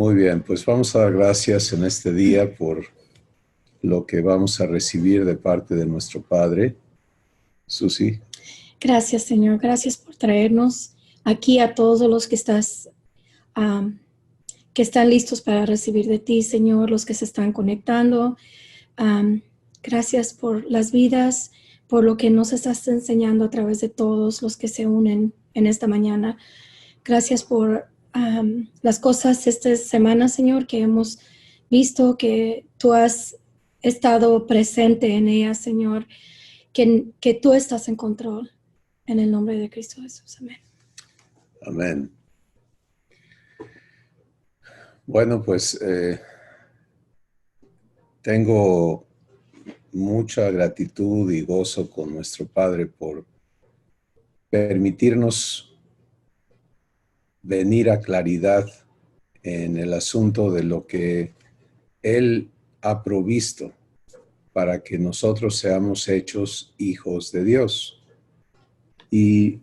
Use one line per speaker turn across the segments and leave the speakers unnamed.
Muy bien, pues vamos a dar gracias en este día por lo que vamos a recibir de parte de nuestro Padre. Susi.
Gracias, Señor. Gracias por traernos aquí a todos los que están listos para recibir de ti, Señor, los que se están conectando. Um, Gracias por las vidas, por lo que nos estás enseñando a través de todos los que se unen en esta mañana. Gracias por las cosas esta semana, Señor, que hemos visto que tú has estado presente en ellas, Señor, que tú estás en control. En el nombre de Cristo Jesús. Amén.
Amén. Bueno, pues tengo mucha gratitud y gozo con nuestro Padre por permitirnos venir a claridad en el asunto de lo que Él ha provisto para que nosotros seamos hechos hijos de Dios. Y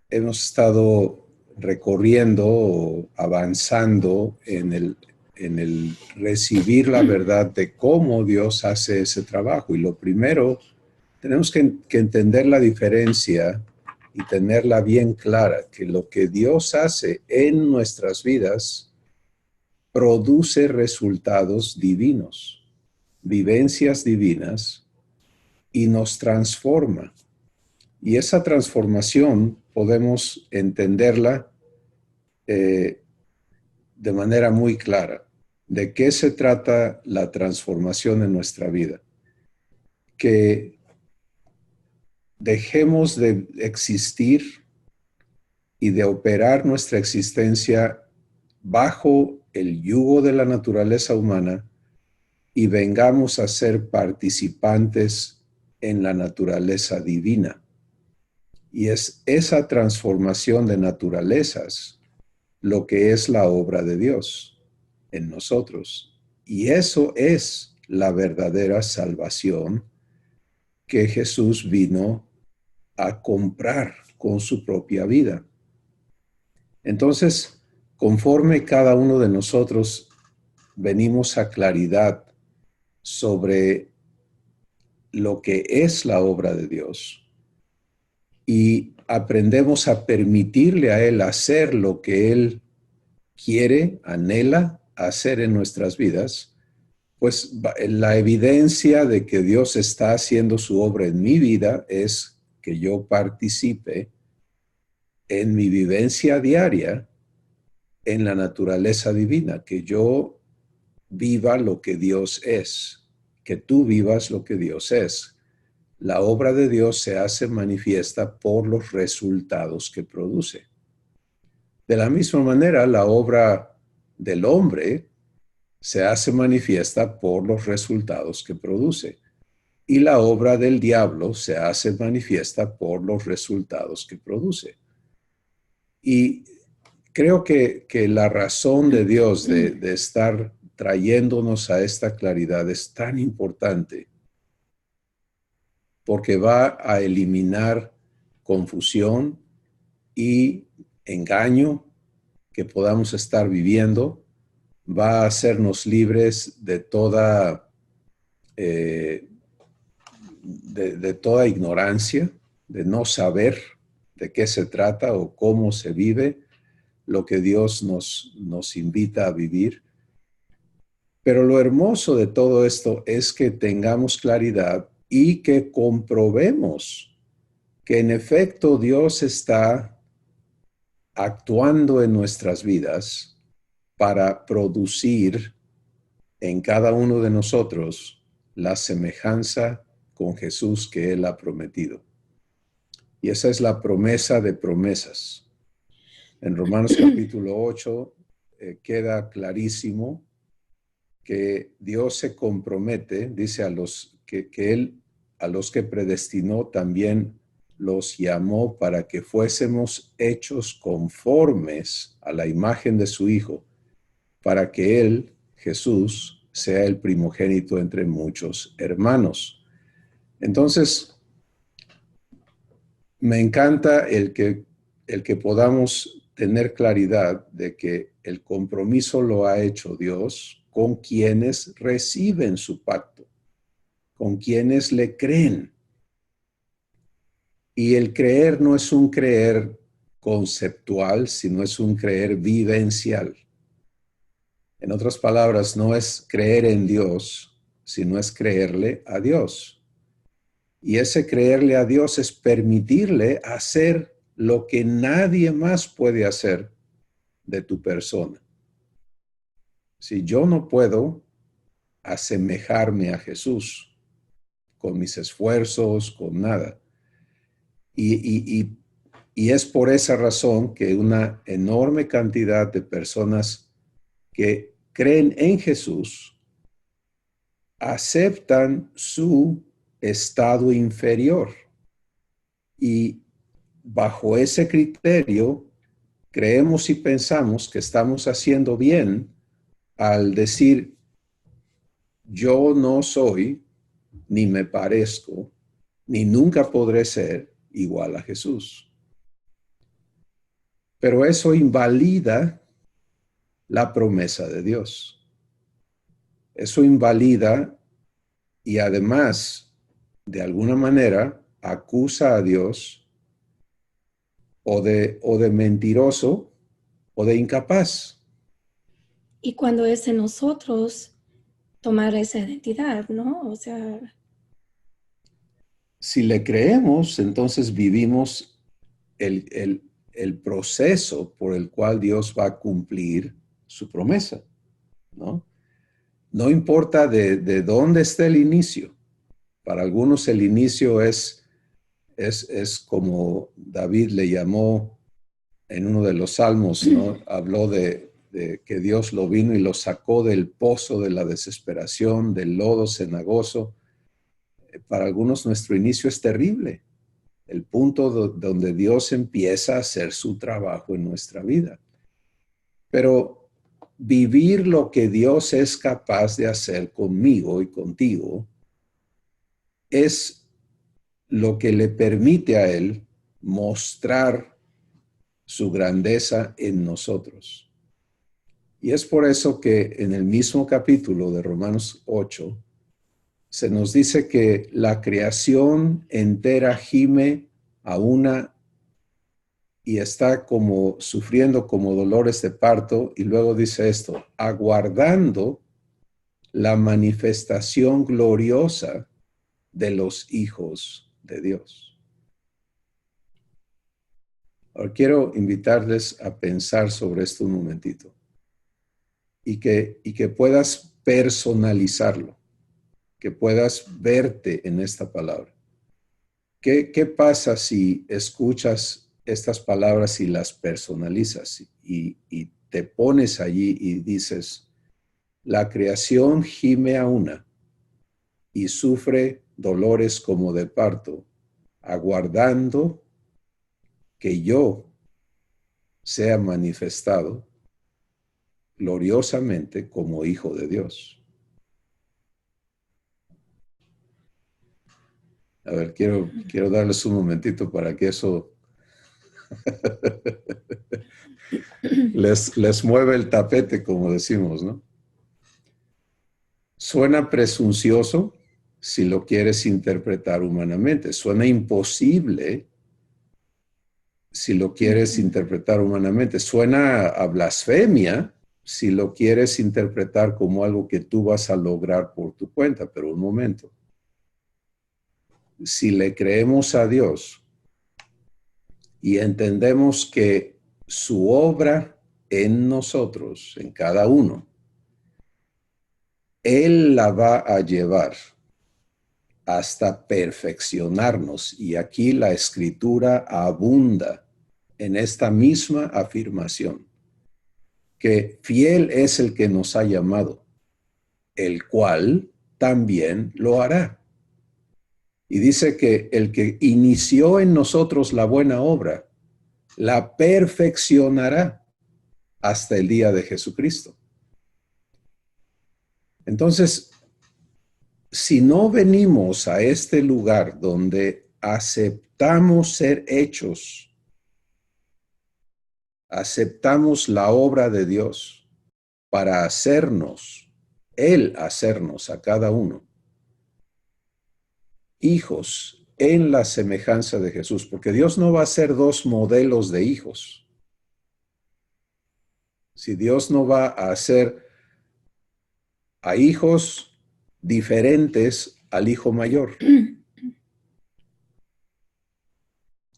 hemos estado recorriendo o avanzando en el recibir la verdad de cómo Dios hace ese trabajo. Y lo primero, tenemos que entender la diferencia y tenerla bien clara, que lo que Dios hace en nuestras vidas produce resultados divinos, vivencias divinas, y nos transforma. Y esa transformación podemos entenderla de manera muy clara. ¿De qué se trata la transformación en nuestra vida? Que dejemos de existir y de operar nuestra existencia bajo el yugo de la naturaleza humana y vengamos a ser participantes en la naturaleza divina. Y es esa transformación de naturalezas lo que es la obra de Dios en nosotros. Y eso es la verdadera salvación que Jesús vino a comprar con su propia vida. Entonces, conforme cada uno de nosotros venimos a claridad sobre lo que es la obra de Dios, y aprendemos a permitirle a Él hacer lo que Él quiere, anhela hacer en nuestras vidas, pues la evidencia de que Dios está haciendo su obra en mi vida es que yo participe en mi vivencia diaria en la naturaleza divina, que yo viva lo que Dios es, que tú vivas lo que Dios es. La obra de Dios se hace manifiesta por los resultados que produce. De la misma manera, la obra del hombre se hace manifiesta por los resultados que produce. Y la obra del diablo se hace manifiesta por los resultados que produce. Y creo que la razón de Dios de estar trayéndonos a esta claridad es tan importante, porque va a eliminar confusión y engaño que podamos estar viviendo, va a hacernos libres de toda ignorancia, de no saber de qué se trata o cómo se vive lo que Dios nos invita a vivir. Pero lo hermoso de todo esto es que tengamos claridad y que comprobemos que en efecto Dios está actuando en nuestras vidas para producir en cada uno de nosotros la semejanza con Jesús que Él ha prometido. Y esa es la promesa de promesas. En Romanos capítulo 8 queda clarísimo que Dios se compromete, dice a los que Él, a los que predestinó también los llamó para que fuésemos hechos conformes a la imagen de su Hijo, para que Él, Jesús, sea el primogénito entre muchos hermanos. Entonces, me encanta el que podamos tener claridad de que el compromiso lo ha hecho Dios con quienes reciben su pacto, con quienes le creen. Y el creer no es un creer conceptual, sino es un creer vivencial. En otras palabras, no es creer en Dios, sino es creerle a Dios. Y ese creerle a Dios es permitirle hacer lo que nadie más puede hacer de tu persona. Si yo no puedo asemejarme a Jesús con mis esfuerzos, con nada. Y es por esa razón que una enorme cantidad de personas que creen en Jesús aceptan su estado inferior. Y bajo ese criterio, creemos y pensamos que estamos haciendo bien al decir, yo no soy, ni me parezco, ni nunca podré ser igual a Jesús. Pero eso invalida la promesa de Dios. Eso invalida y además, de alguna manera, acusa a Dios o de mentiroso o de incapaz.
Y cuando es en nosotros tomar esa identidad, ¿no? O sea,
Si le creemos, entonces vivimos el proceso por el cual Dios va a cumplir su promesa, ¿no? No importa de dónde esté el inicio. Para algunos el inicio es como David le llamó en uno de los salmos, ¿no? Habló de que Dios lo vino y lo sacó del pozo de la desesperación, del lodo cenagoso. Para algunos nuestro inicio es terrible, el punto donde Dios empieza a hacer su trabajo en nuestra vida. Pero vivir lo que Dios es capaz de hacer conmigo y contigo es lo que le permite a Él mostrar su grandeza en nosotros. Y es por eso que en el mismo capítulo de Romanos 8 se nos dice que la creación entera gime a una y está como sufriendo como dolores de parto, y luego dice esto, aguardando la manifestación gloriosa de los hijos de Dios. Ahora quiero invitarles a pensar sobre esto un momentito y que puedas personalizarlo, que puedas verte en esta palabra. ¿Qué pasa si escuchas estas palabras y las personalizas y te pones allí y dices, la creación gime a una y sufre dolores como de parto, aguardando que yo sea manifestado gloriosamente como hijo de Dios? A ver, quiero darles un momentito para que eso les mueve el tapete, como decimos, ¿no? Suena presuncioso si lo quieres interpretar humanamente. Suena imposible si lo quieres interpretar humanamente. Suena a blasfemia si lo quieres interpretar como algo que tú vas a lograr por tu cuenta. Pero un momento. Si le creemos a Dios y entendemos que su obra en nosotros, en cada uno, Él la va a llevar hasta perfeccionarnos. Y aquí la Escritura abunda en esta misma afirmación, que fiel es el que nos ha llamado, el cual también lo hará. Y dice que el que inició en nosotros la buena obra, la perfeccionará hasta el día de Jesucristo. Entonces, si no venimos a este lugar donde aceptamos ser hechos aceptamos la obra de Dios para Él hacernos a cada uno hijos en la semejanza de Jesús, porque Dios no va a hacer dos modelos de hijos. Si Dios no va a hacer a hijos diferentes al hijo mayor.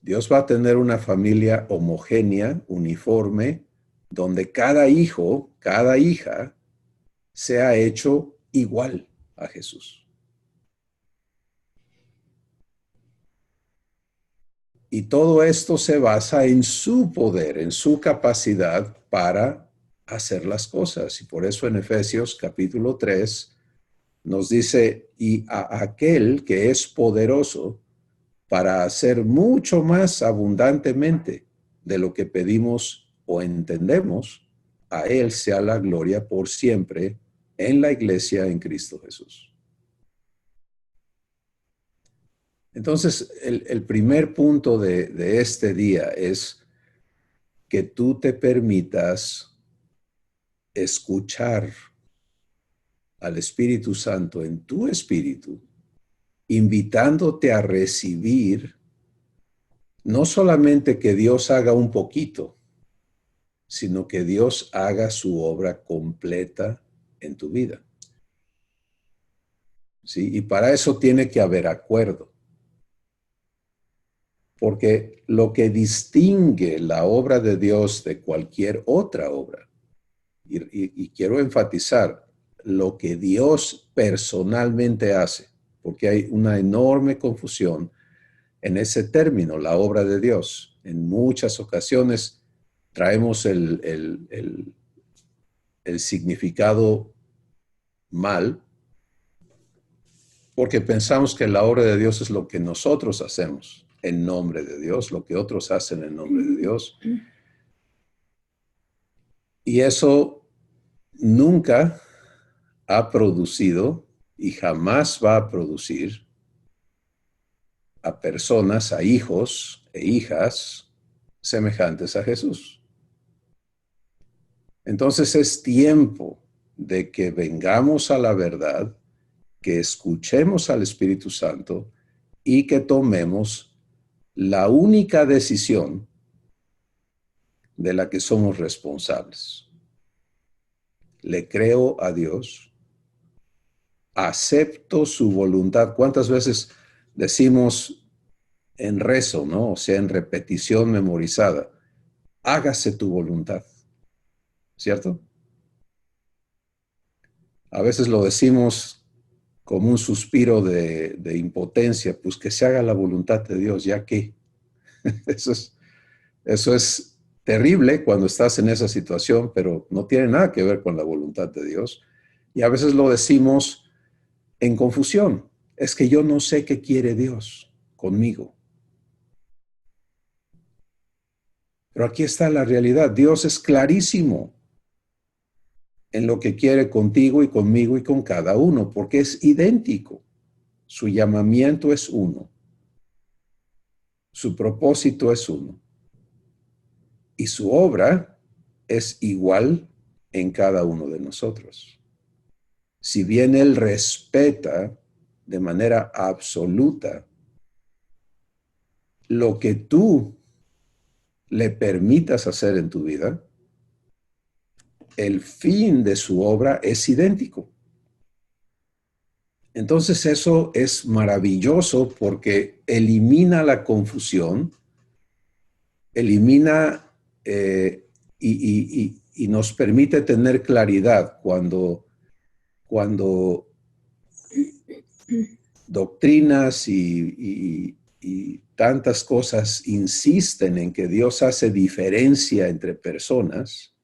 Dios va a tener una familia homogénea, uniforme, donde cada hijo, cada hija, sea hecho igual a Jesús. Y todo esto se basa en su poder, en su capacidad para hacer las cosas. Y por eso en Efesios capítulo 3 nos dice, y a aquel que es poderoso para hacer mucho más abundantemente de lo que pedimos o entendemos, a Él sea la gloria por siempre en la iglesia en Cristo Jesús. Entonces, el primer punto de este día es que tú te permitas escuchar al Espíritu Santo en tu espíritu, invitándote a recibir no solamente que Dios haga un poquito, sino que Dios haga su obra completa en tu vida. ¿Sí? Y para eso tiene que haber acuerdo. Porque lo que distingue la obra de Dios de cualquier otra obra, y quiero enfatizar, lo que Dios personalmente hace, porque hay una enorme confusión en ese término, la obra de Dios. En muchas ocasiones traemos el significado mal, porque pensamos que la obra de Dios es lo que nosotros hacemos en nombre de Dios, lo que otros hacen en nombre de Dios. Y eso nunca ha producido y jamás va a producir a personas, a hijos e hijas semejantes a Jesús. Entonces es tiempo de que vengamos a la verdad, que escuchemos al Espíritu Santo y que tomemos la única decisión de la que somos responsables. Le creo a Dios, acepto su voluntad. ¿Cuántas veces decimos en rezo, ¿no? O sea, en repetición memorizada, hágase tu voluntad, ¿cierto? A veces lo decimos como un suspiro de impotencia, pues que se haga la voluntad de Dios, ya que eso es terrible cuando estás en esa situación, pero no tiene nada que ver con la voluntad de Dios. Y a veces lo decimos en confusión. Es que yo no sé qué quiere Dios conmigo. Pero aquí está la realidad. Dios es clarísimo en lo que quiere contigo y conmigo y con cada uno, porque es idéntico. Su llamamiento es uno. Su propósito es uno. Y su obra es igual en cada uno de nosotros. Si bien Él respeta de manera absoluta lo que tú le permitas hacer en tu vida, el fin de su obra es idéntico. Entonces eso es maravilloso porque elimina la confusión, elimina y nos permite tener claridad cuando doctrinas y tantas cosas insisten en que Dios hace diferencia entre personas.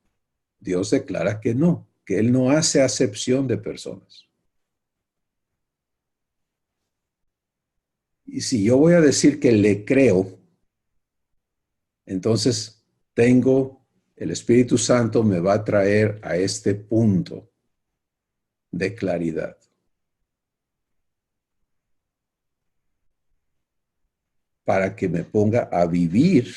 Dios declara que no, que Él no hace acepción de personas. Y si yo voy a decir que le creo, entonces el Espíritu Santo me va a traer a este punto de claridad. Para que me ponga a vivir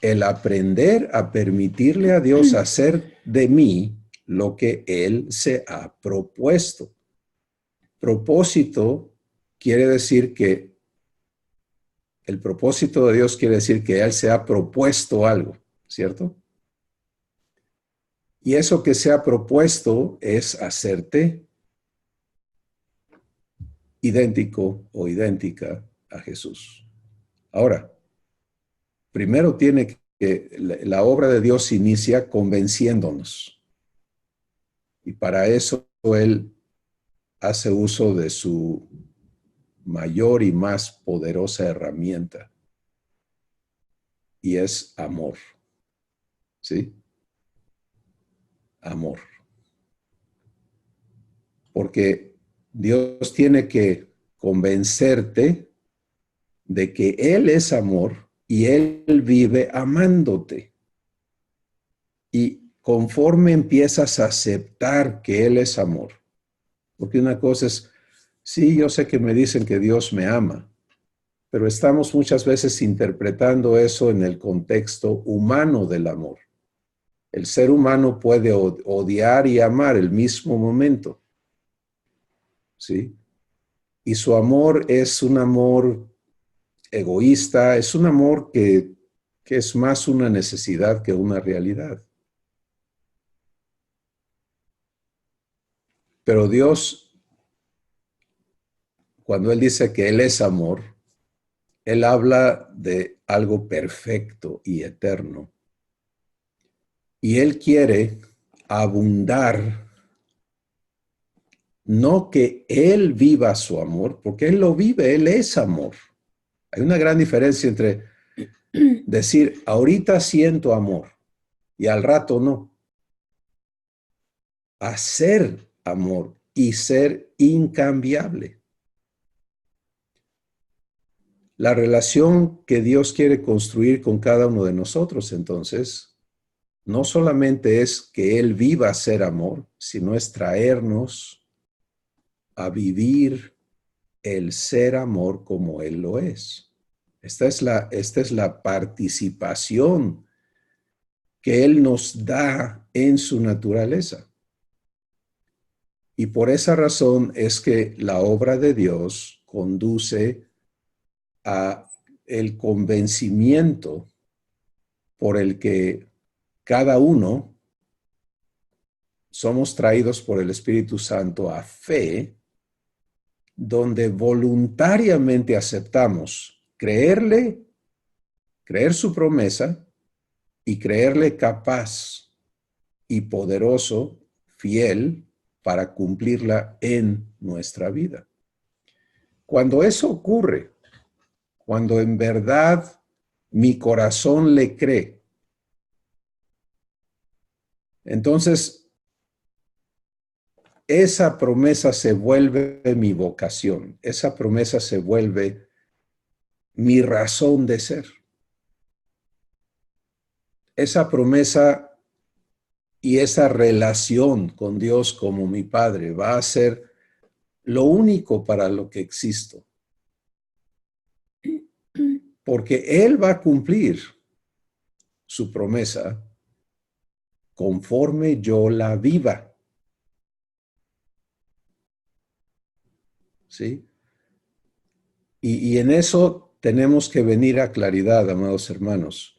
el aprender a permitirle a Dios hacer de mí lo que Él se ha propuesto. Propósito quiere decir que el propósito de Dios quiere decir que Él se ha propuesto algo, ¿cierto? Y eso que se ha propuesto es hacerte idéntico o idéntica a Jesús. Ahora, primero tiene que la obra de Dios inicia convenciéndonos. Y para eso Él hace uso de su mayor y más poderosa herramienta. Y es amor. ¿Sí? Amor. Porque Dios tiene que convencerte de que Él es amor y Él vive amándote. Y conforme empiezas a aceptar que Él es amor, porque una cosa es, sí, yo sé que me dicen que Dios me ama, pero estamos muchas veces interpretando eso en el contexto humano del amor. El ser humano puede odiar y amar el mismo momento, ¿sí? Y su amor es un amor egoísta, es un amor que es más una necesidad que una realidad. Pero Dios, cuando Él dice que Él es amor, Él habla de algo perfecto y eterno. Y Él quiere abundar, no que Él viva su amor, porque Él lo vive, Él es amor. Hay una gran diferencia entre decir, ahorita siento amor y al rato no. Hacer amor y ser incambiable. La relación que Dios quiere construir con cada uno de nosotros, entonces, no solamente es que Él viva a ser amor, sino es traernos a vivir el ser amor como Él lo es. Esta es la participación que Él nos da en su naturaleza. Y por esa razón es que la obra de Dios conduce a el convencimiento por el que cada uno somos traídos por el Espíritu Santo a fe, donde voluntariamente aceptamos creerle, creer su promesa y creerle capaz y poderoso, fiel, para cumplirla en nuestra vida. Cuando eso ocurre, cuando en verdad mi corazón le cree, entonces esa promesa se vuelve mi vocación, esa promesa se vuelve mi razón de ser. Esa promesa y esa relación con Dios como mi Padre va a ser lo único para lo que existo. Porque Él va a cumplir su promesa conforme yo la viva. ¿Sí? Y en eso tenemos que venir a claridad, amados hermanos.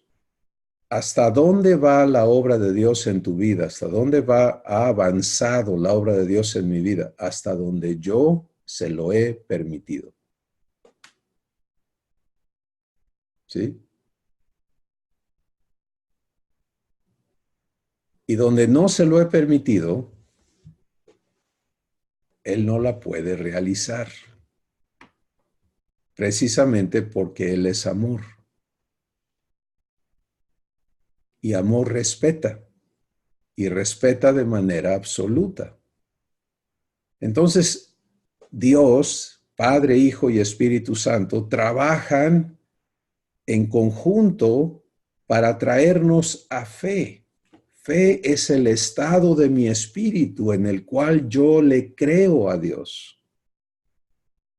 ¿Hasta dónde va la obra de Dios en tu vida? ¿Hasta dónde ha avanzado la obra de Dios en mi vida? Hasta donde yo se lo he permitido. ¿Sí? Y donde no se lo he permitido, Él no la puede realizar. Precisamente porque Él es amor. Y amor respeta. Y respeta de manera absoluta. Entonces, Dios, Padre, Hijo y Espíritu Santo, trabajan en conjunto para traernos a fe. Fe es el estado de mi espíritu en el cual yo le creo a Dios.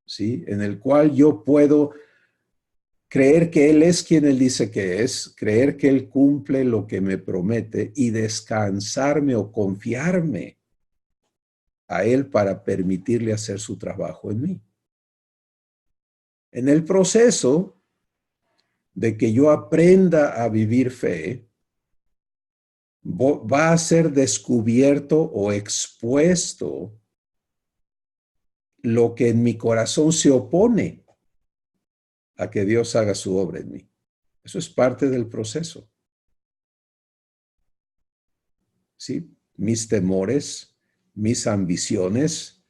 ¿Sí? En el cual yo puedo creer que Él es quien Él dice que es, creer que Él cumple lo que me promete y descansarme o confiarme a Él para permitirle hacer su trabajo en mí. En el proceso de que yo aprenda a vivir fe, va a ser descubierto o expuesto lo que en mi corazón se opone a que Dios haga su obra en mí. Eso es parte del proceso. ¿Sí? Mis temores, mis ambiciones,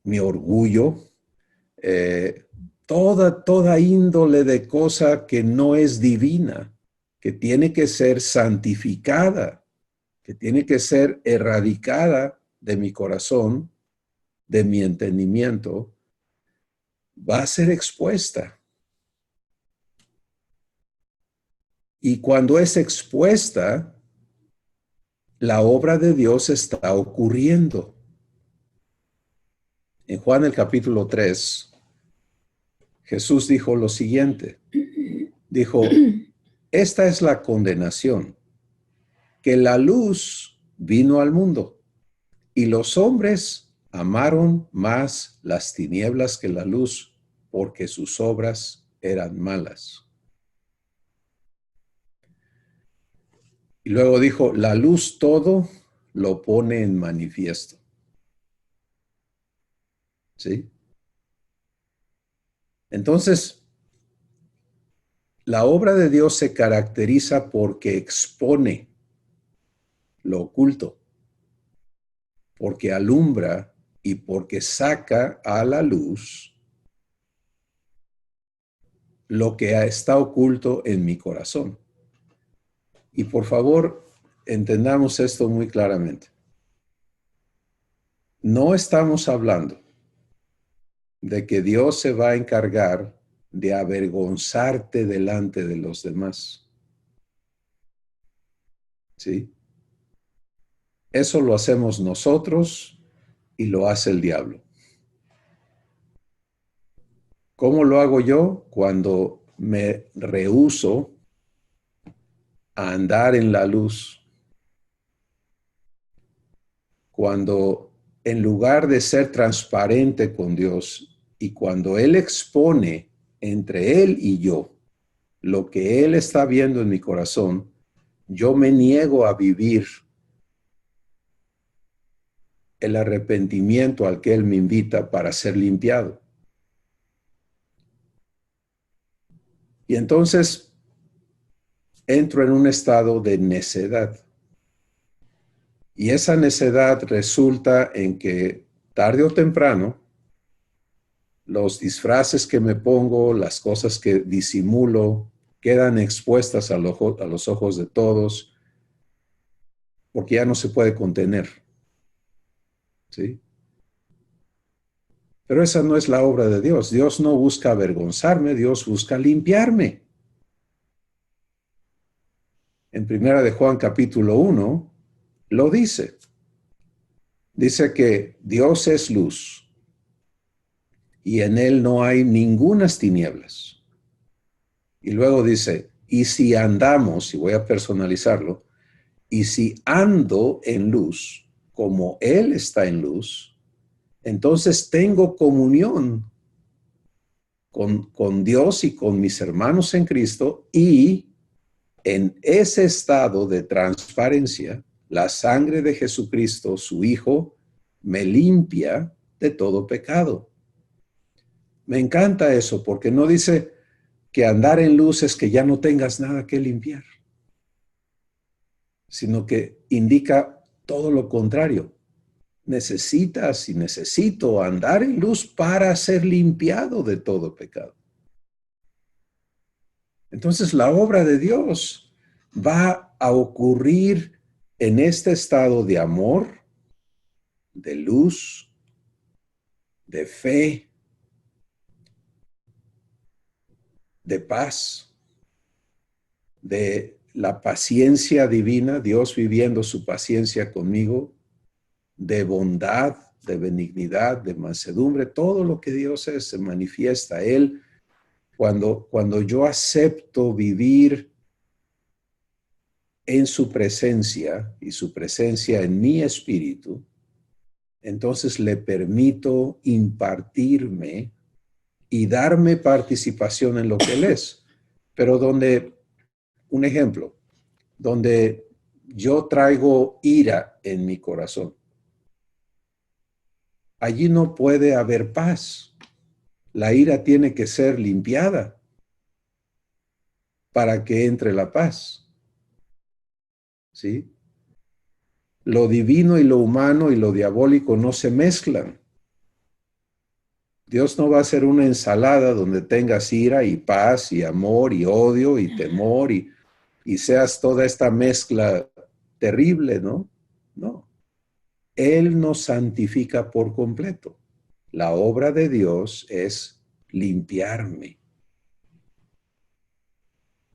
mi orgullo, toda índole de cosa que no es divina, que tiene que ser santificada, que tiene que ser erradicada de mi corazón, de mi entendimiento, va a ser expuesta. Y cuando es expuesta, la obra de Dios está ocurriendo. En Juan el capítulo 3, Jesús dijo lo siguiente. Dijo, esta es la condenación, que la luz vino al mundo y los hombres amaron más las tinieblas que la luz porque sus obras eran malas. Y luego dijo, la luz todo lo pone en manifiesto. ¿Sí? Entonces, la obra de Dios se caracteriza porque expone lo oculto, porque alumbra y porque saca a la luz lo que está oculto en mi corazón. Y por favor, entendamos esto muy claramente. No estamos hablando de que Dios se va a encargar de avergonzarte delante de los demás. ¿Sí? Eso lo hacemos nosotros y lo hace el diablo. ¿Cómo lo hago yo? Cuando me rehúso a andar en la luz. Cuando en lugar de ser transparente con Dios y cuando Él expone entre Él y yo lo que Él está viendo en mi corazón, yo me niego a vivir el arrepentimiento al que Él me invita para ser limpiado. Y entonces entro en un estado de necedad. Y esa necedad resulta en que tarde o temprano los disfraces que me pongo, las cosas que disimulo, quedan expuestas a los ojos de todos, porque ya no se puede contener. ¿Sí? Pero esa no es la obra de Dios. Dios no busca avergonzarme, Dios busca limpiarme. En Primera de Juan capítulo 1 lo dice. Dice que Dios es luz y en Él no hay ningunas tinieblas. Y luego dice, y si andamos, y voy a personalizarlo, y si ando en luz, como Él está en luz, entonces tengo comunión con Dios y con mis hermanos en Cristo, y en ese estado de transparencia, la sangre de Jesucristo, su Hijo, me limpia de todo pecado. Me encanta eso porque no dice que andar en luz es que ya no tengas nada que limpiar, sino que indica todo lo contrario. Necesitas y necesito andar en luz para ser limpiado de todo pecado. Entonces la obra de Dios va a ocurrir en este estado de amor, de luz, de fe, de paz, de la paciencia divina, Dios viviendo su paciencia conmigo, de bondad, de benignidad, de mansedumbre, todo lo que Dios es se manifiesta. Él Cuando yo acepto vivir en su presencia y su presencia en mi espíritu, entonces le permito impartirme y darme participación en lo que Él es. Pero un ejemplo, donde yo traigo ira en mi corazón, allí no puede haber paz. La ira tiene que ser limpiada para que entre la paz. ¿Sí? Lo divino y lo humano y lo diabólico no se mezclan. Dios no va a hacer una ensalada donde tengas ira y paz y amor y odio y temor y seas toda esta mezcla terrible, ¿no? No. Él nos santifica por completo. La obra de Dios es limpiarme.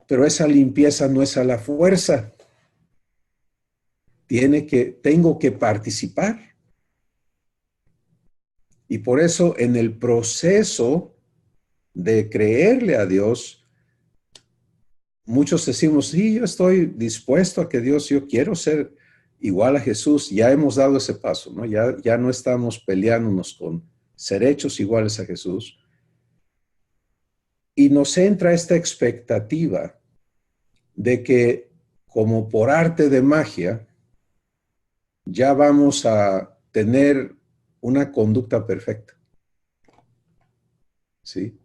Pero esa limpieza no es a la fuerza. Tengo que participar. Y por eso en el proceso de creerle a Dios, muchos decimos, sí, yo estoy dispuesto a que Dios, yo quiero ser igual a Jesús. Ya hemos dado ese paso, ¿no? Ya no estamos peleándonos con ser hechos iguales a Jesús. Y nos entra esta expectativa de que como por arte de magia, ya vamos a tener una conducta perfecta. ¿Sí?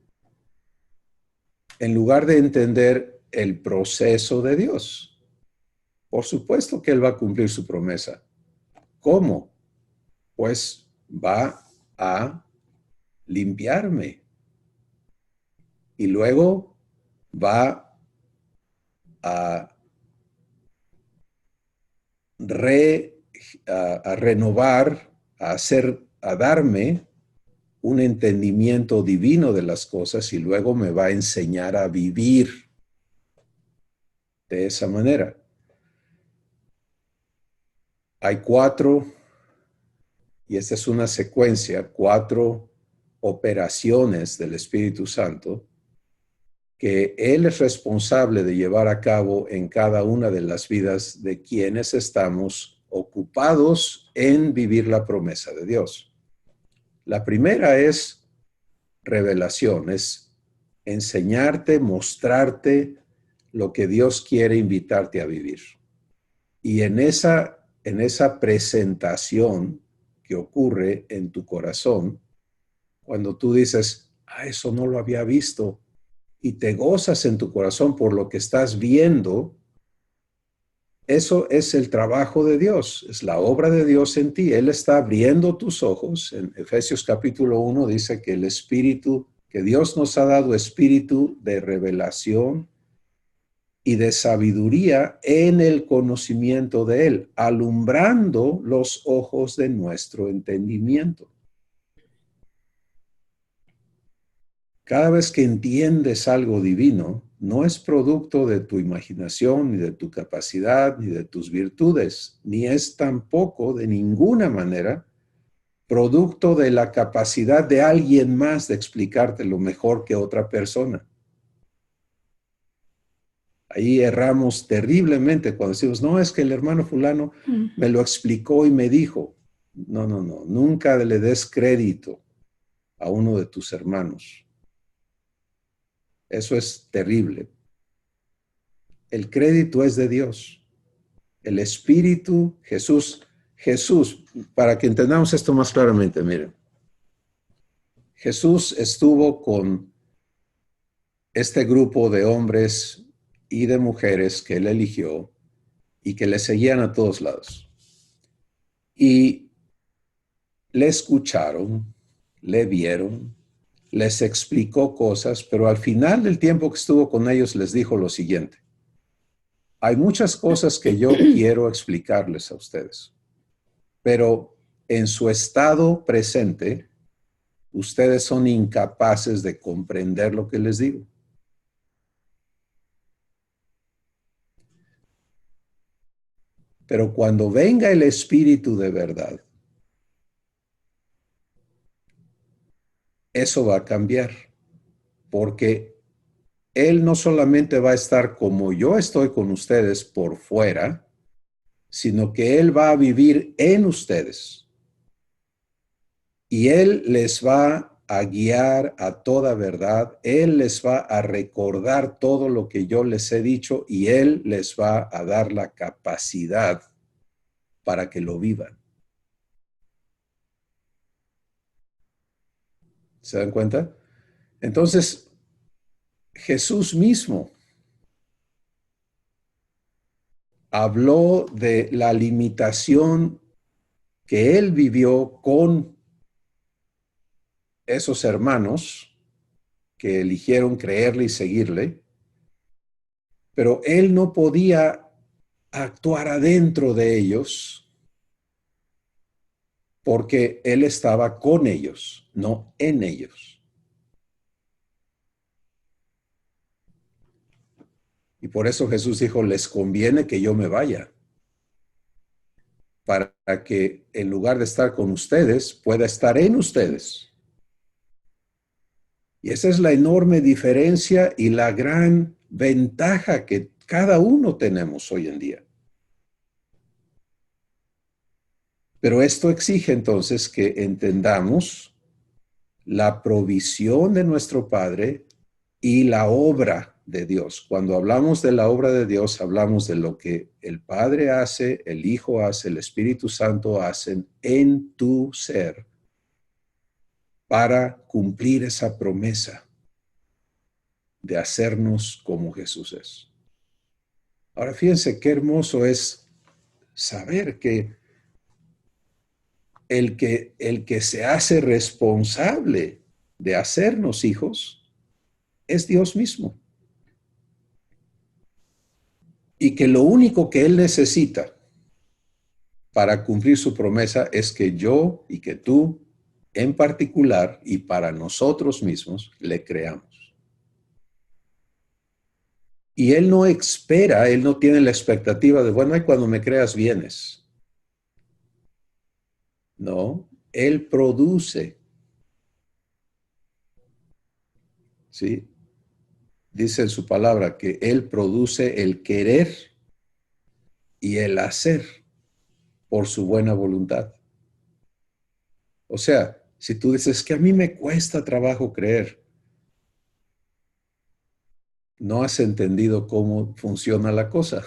En lugar de entender el proceso de Dios. Por supuesto que Él va a cumplir su promesa. ¿Cómo? Pues va a limpiarme y luego va a, a renovar, a darme un entendimiento divino de las cosas y luego me va a enseñar a vivir de esa manera. Hay y esta es una secuencia, 4 operaciones del Espíritu Santo que Él es responsable de llevar a cabo en cada una de las vidas de quienes estamos ocupados en vivir la promesa de Dios. La primera es revelación, es enseñarte, mostrarte lo que Dios quiere invitarte a vivir. Y en esa presentación que ocurre en tu corazón, cuando tú dices, eso no lo había visto, y te gozas en tu corazón por lo que estás viendo, eso es el trabajo de Dios, es la obra de Dios en ti. Él está abriendo tus ojos. En Efesios capítulo 1 dice que el Espíritu, que Dios nos ha dado espíritu de revelación y de sabiduría en el conocimiento de Él, alumbrando los ojos de nuestro entendimiento. Cada vez que entiendes algo divino, no es producto de tu imaginación, ni de tu capacidad, ni de tus virtudes, ni es tampoco de ninguna manera producto de la capacidad de alguien más de explicarte lo mejor que otra persona. Ahí erramos terriblemente cuando decimos, no, es que el hermano fulano me lo explicó y me dijo. No, nunca le des crédito a uno de tus hermanos. Eso es terrible. El crédito es de Dios. El Espíritu, Jesús, para que entendamos esto más claramente, miren. Jesús estuvo con este grupo de hombres y de mujeres que Él eligió y que le seguían a todos lados. Y le escucharon, le vieron, les explicó cosas, pero al final del tiempo que estuvo con ellos les dijo lo siguiente. Hay muchas cosas que yo quiero explicarles a ustedes, pero en su estado presente, ustedes son incapaces de comprender lo que les digo. Pero cuando venga el Espíritu de verdad, eso va a cambiar, porque Él no solamente va a estar como yo estoy con ustedes por fuera, sino que Él va a vivir en ustedes. Y Él les va a guiar a toda verdad. Él les va a recordar todo lo que yo les he dicho y Él les va a dar la capacidad para que lo vivan. ¿Se dan cuenta? Entonces, Jesús mismo habló de la limitación que Él vivió con esos hermanos que eligieron creerle y seguirle, pero Él no podía actuar adentro de ellos porque Él estaba con ellos, no en ellos. Y por eso Jesús dijo, les conviene que yo me vaya, para que en lugar de estar con ustedes, pueda estar en ustedes. Y esa es la enorme diferencia y la gran ventaja que cada uno tenemos hoy en día. Pero esto exige entonces que entendamos la provisión de nuestro Padre y la obra de Dios. Cuando hablamos de la obra de Dios, hablamos de lo que el Padre hace, el Hijo hace, el Espíritu Santo hacen en tu ser para cumplir esa promesa de hacernos como Jesús es. Ahora fíjense qué hermoso es saber que el que se hace responsable de hacernos hijos es Dios mismo. Y que lo único que Él necesita para cumplir su promesa es que yo y que tú en particular y para nosotros mismos le creamos. Y Él no espera, Él no tiene la expectativa de, bueno, y cuando me creas vienes. No, Él produce. ¿Sí? Dice en su palabra que Él produce el querer y el hacer por su buena voluntad. O sea, si tú dices que a mí me cuesta trabajo creer, no has entendido cómo funciona la cosa,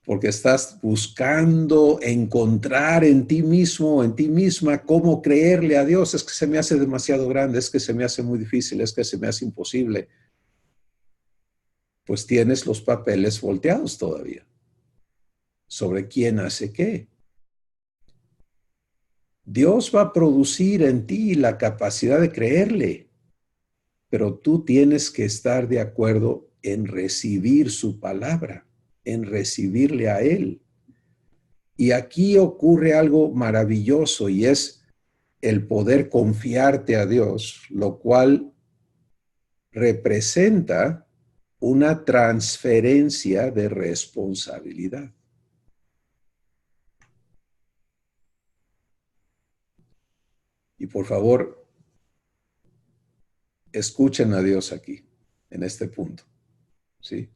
porque estás buscando encontrar en ti mismo o en ti misma cómo creerle a Dios. Es que se me hace demasiado grande, es que se me hace muy difícil, es que se me hace imposible. Pues tienes los papeles volteados todavía sobre quién hace qué. Dios va a producir en ti la capacidad de creerle, pero tú tienes que estar de acuerdo en recibir su palabra, en recibirle a Él. Y aquí ocurre algo maravilloso y es el poder confiarte a Dios, lo cual representa una transferencia de responsabilidad. Y por favor, escuchen a Dios aquí, en este punto, ¿sí?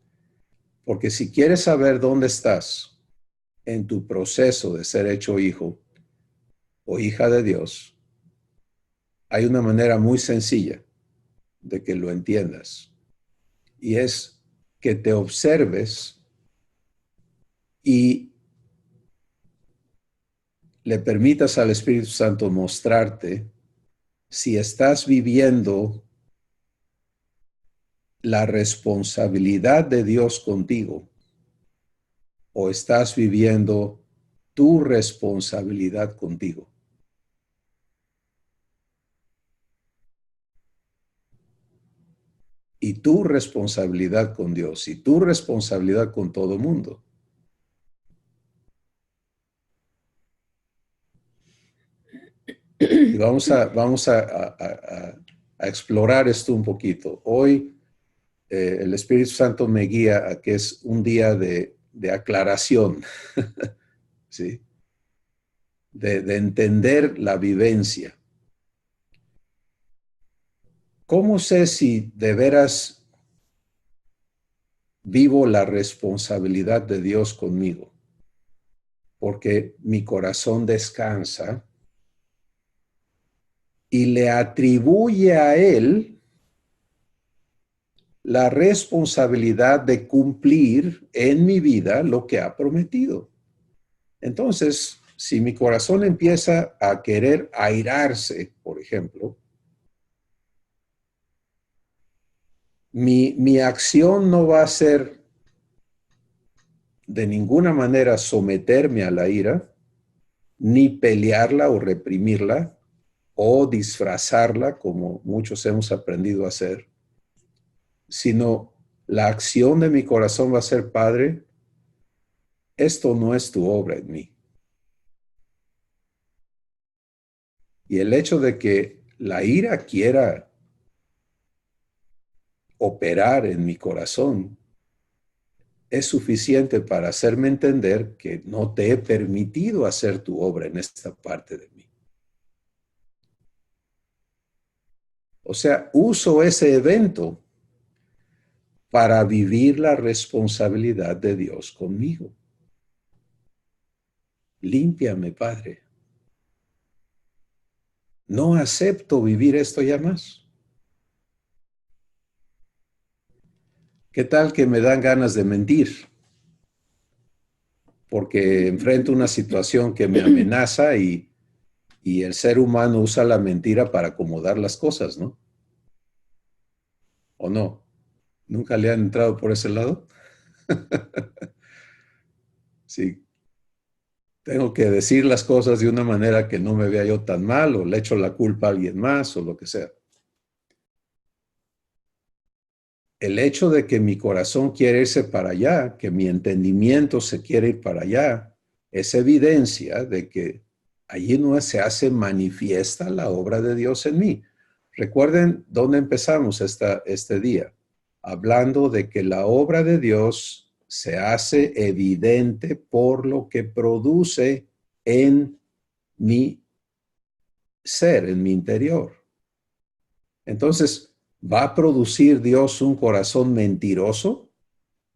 Porque si quieres saber dónde estás en tu proceso de ser hecho hijo o hija de Dios, hay una manera muy sencilla de que lo entiendas. Y es que te observes y le permitas al Espíritu Santo mostrarte si estás viviendo la responsabilidad de Dios contigo o estás viviendo tu responsabilidad contigo. Y tu responsabilidad con Dios y tu responsabilidad con todo el mundo. Y vamos a explorar esto un poquito. Hoy el Espíritu Santo me guía a que es un día de aclaración, ¿sí? De entender la vivencia. ¿cómo sé si de veras vivo la responsabilidad de Dios conmigo? Porque mi corazón descansa y le atribuye a Él la responsabilidad de cumplir en mi vida lo que ha prometido. Entonces, si mi corazón empieza a querer airarse, por ejemplo, mi acción no va a ser de ninguna manera someterme a la ira, ni pelearla o reprimirla, o disfrazarla, como muchos hemos aprendido a hacer, sino la acción de mi corazón va a ser: Padre, esto no es tu obra en mí. Y el hecho de que la ira quiera operar en mi corazón es suficiente para hacerme entender que no te he permitido hacer tu obra en esta parte de mí. O sea, uso ese evento para vivir la responsabilidad de Dios conmigo. Límpiame, Padre. No acepto vivir esto ya más. ¿Qué tal que me dan ganas de mentir? Porque enfrento una situación que me amenaza y el ser humano usa la mentira para acomodar las cosas, ¿no? ¿O no? ¿Nunca le han entrado por ese lado? Sí, tengo que decir las cosas de una manera que no me vea yo tan mal, o le echo la culpa a alguien más, o lo que sea. El hecho de que mi corazón quiere irse para allá, que mi entendimiento se quiere ir para allá, es evidencia de que allí no se hace manifiesta la obra de Dios en mí. Recuerden dónde empezamos este día, hablando de que la obra de Dios se hace evidente por lo que produce en mi ser, en mi interior. Entonces, ¿va a producir Dios un corazón mentiroso?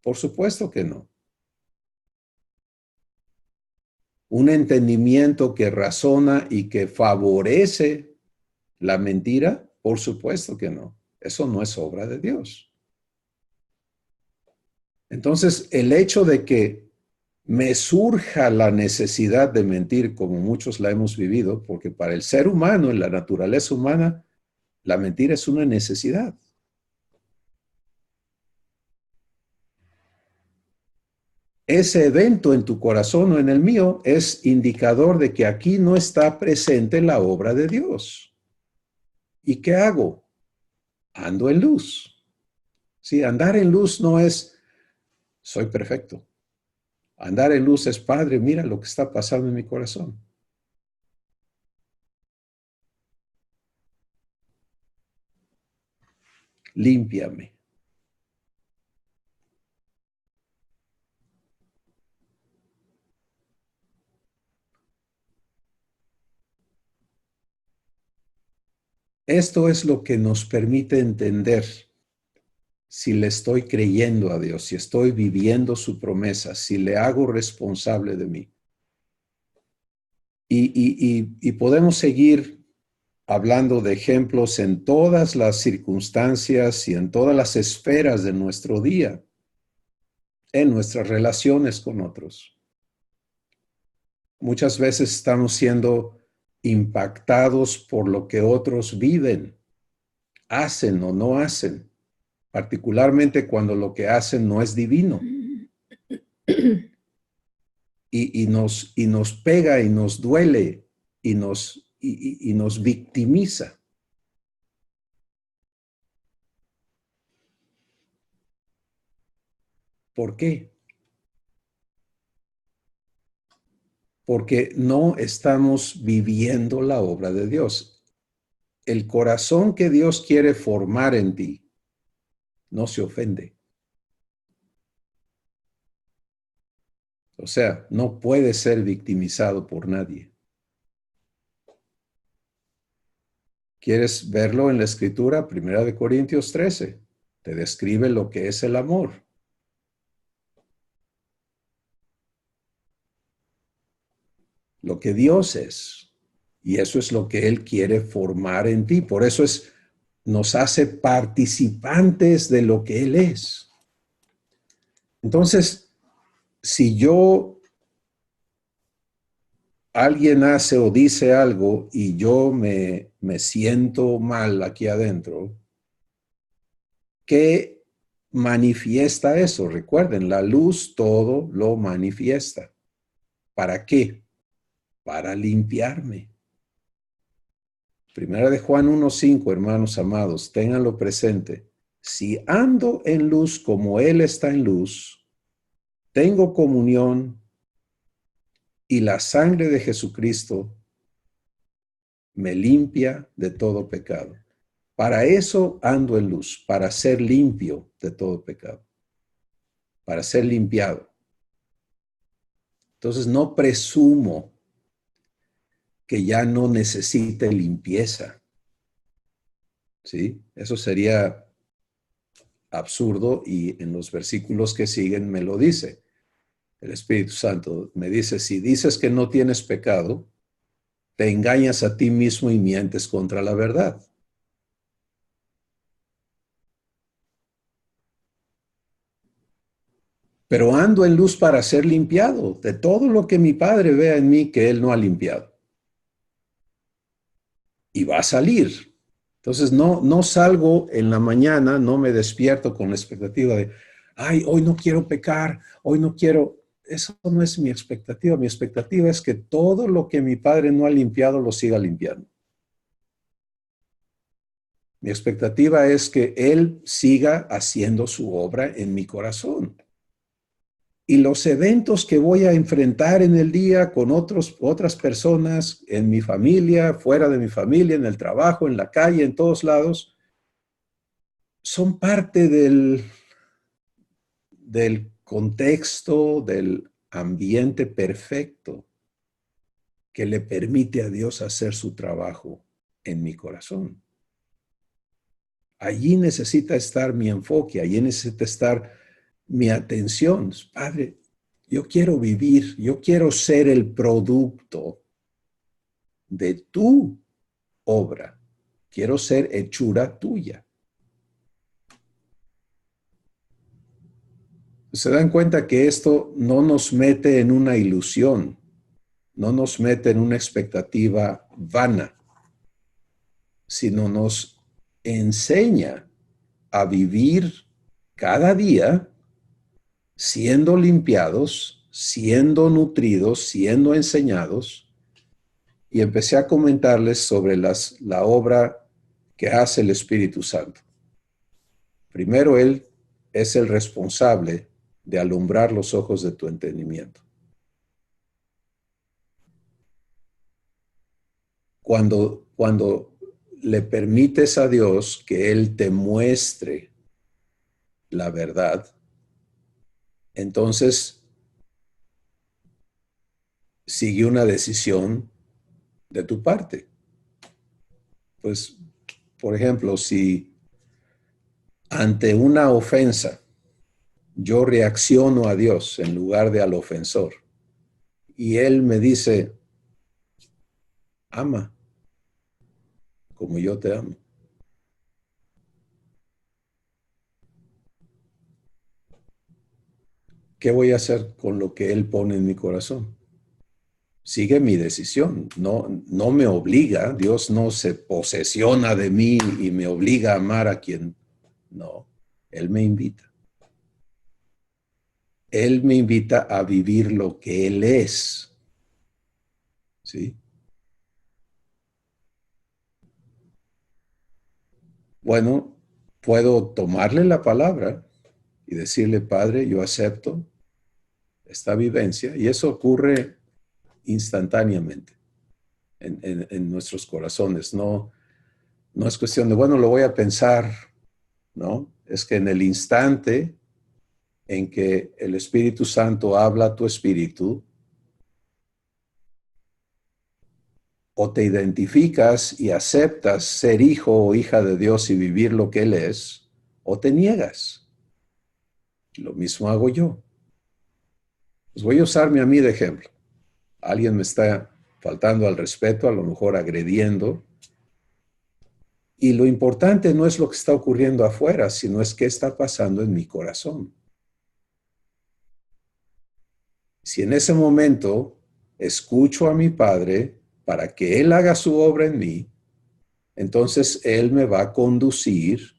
Por supuesto que no. Un entendimiento que razona y que favorece la mentira, por supuesto que no. Eso no es obra de Dios. Entonces, el hecho de que me surja la necesidad de mentir, como muchos la hemos vivido, porque para el ser humano, en la naturaleza humana, la mentira es una necesidad. Ese evento en tu corazón o en el mío es indicador de que aquí no está presente la obra de Dios. ¿Y qué hago? Ando en luz. Sí, andar en luz no es soy perfecto. Andar en luz es: Padre, mira lo que está pasando en mi corazón. Límpiame. Esto es lo que nos permite entender si le estoy creyendo a Dios, si estoy viviendo su promesa, si le hago responsable de mí. Y podemos seguir hablando de ejemplos en todas las circunstancias y en todas las esferas de nuestro día, en nuestras relaciones con otros. Muchas veces estamos siendo impactados por lo que otros viven, hacen o no hacen, particularmente cuando lo que hacen no es divino. Y nos pega y nos duele y nos victimiza. ¿Por qué? Porque no estamos viviendo la obra de Dios. El corazón que Dios quiere formar en ti no se ofende. O sea, no puede ser victimizado por nadie. ¿Quieres verlo en la Escritura? 1 Corintios 13. Te describe lo que es el amor. Lo que Dios es. Y eso es lo que Él quiere formar en ti. Por eso nos hace participantes de lo que Él es. Entonces, si alguien hace o dice algo y yo me siento mal aquí adentro, ¿qué manifiesta eso? Recuerden, la luz todo lo manifiesta. ¿Para qué? Para limpiarme. 1 Juan 1:5, hermanos amados, ténganlo presente. Si ando en luz como Él está en luz, tengo comunión y la sangre de Jesucristo me limpia de todo pecado. Para eso ando en luz, para ser limpio de todo pecado, para ser limpiado. Entonces no presumo que ya no necesite limpieza. ¿Sí? Eso sería absurdo y en los versículos que siguen me lo dice. El Espíritu Santo me dice, si dices que no tienes pecado, te engañas a ti mismo y mientes contra la verdad. Pero ando en luz para ser limpiado de todo lo que mi Padre vea en mí que Él no ha limpiado. Y va a salir. Entonces no salgo en la mañana, no me despierto con la expectativa de, ay, hoy no quiero pecar, hoy no quiero. Eso no es mi expectativa. Mi expectativa es que todo lo que mi Padre no ha limpiado lo siga limpiando. Mi expectativa es que Él siga haciendo su obra en mi corazón. Y los eventos que voy a enfrentar en el día con otras personas, en mi familia, fuera de mi familia, en el trabajo, en la calle, en todos lados, son parte del contexto, del ambiente perfecto que le permite a Dios hacer su trabajo en mi corazón. Allí necesita estar mi enfoque, allí necesita estar mi atención. Padre, yo quiero vivir, yo quiero ser el producto de tu obra. Quiero ser hechura tuya. Se dan cuenta que esto no nos mete en una ilusión, no nos mete en una expectativa vana, sino nos enseña a vivir cada día siendo limpiados, siendo nutridos, siendo enseñados. Y empecé a comentarles sobre la obra que hace el Espíritu Santo. Primero, Él es el responsable de alumbrar los ojos de tu entendimiento. Cuando le permites a Dios que Él te muestre la verdad, entonces sigue una decisión de tu parte. Pues, por ejemplo, si ante una ofensa yo reacciono a Dios en lugar de al ofensor y Él me dice, ama como yo te amo. ¿Qué voy a hacer con lo que Él pone en mi corazón? Sigue mi decisión, no me obliga, Dios no se posesiona de mí y me obliga a amar a quien, no, Él me invita. Él me invita a vivir lo que Él es, ¿sí? Bueno, puedo tomarle la palabra y decirle, Padre, yo acepto esta vivencia, y eso ocurre instantáneamente en nuestros corazones, no es cuestión de, bueno, lo voy a pensar, ¿no? Es que en el instante en que el Espíritu Santo habla a tu espíritu, o te identificas y aceptas ser hijo o hija de Dios y vivir lo que Él es, o te niegas. Lo mismo hago yo. Pues voy a usarme a mí de ejemplo. Alguien me está faltando al respeto, a lo mejor agrediendo, y lo importante no es lo que está ocurriendo afuera, sino es qué está pasando en mi corazón. Si en ese momento escucho a mi Padre para que Él haga su obra en mí, entonces Él me va a conducir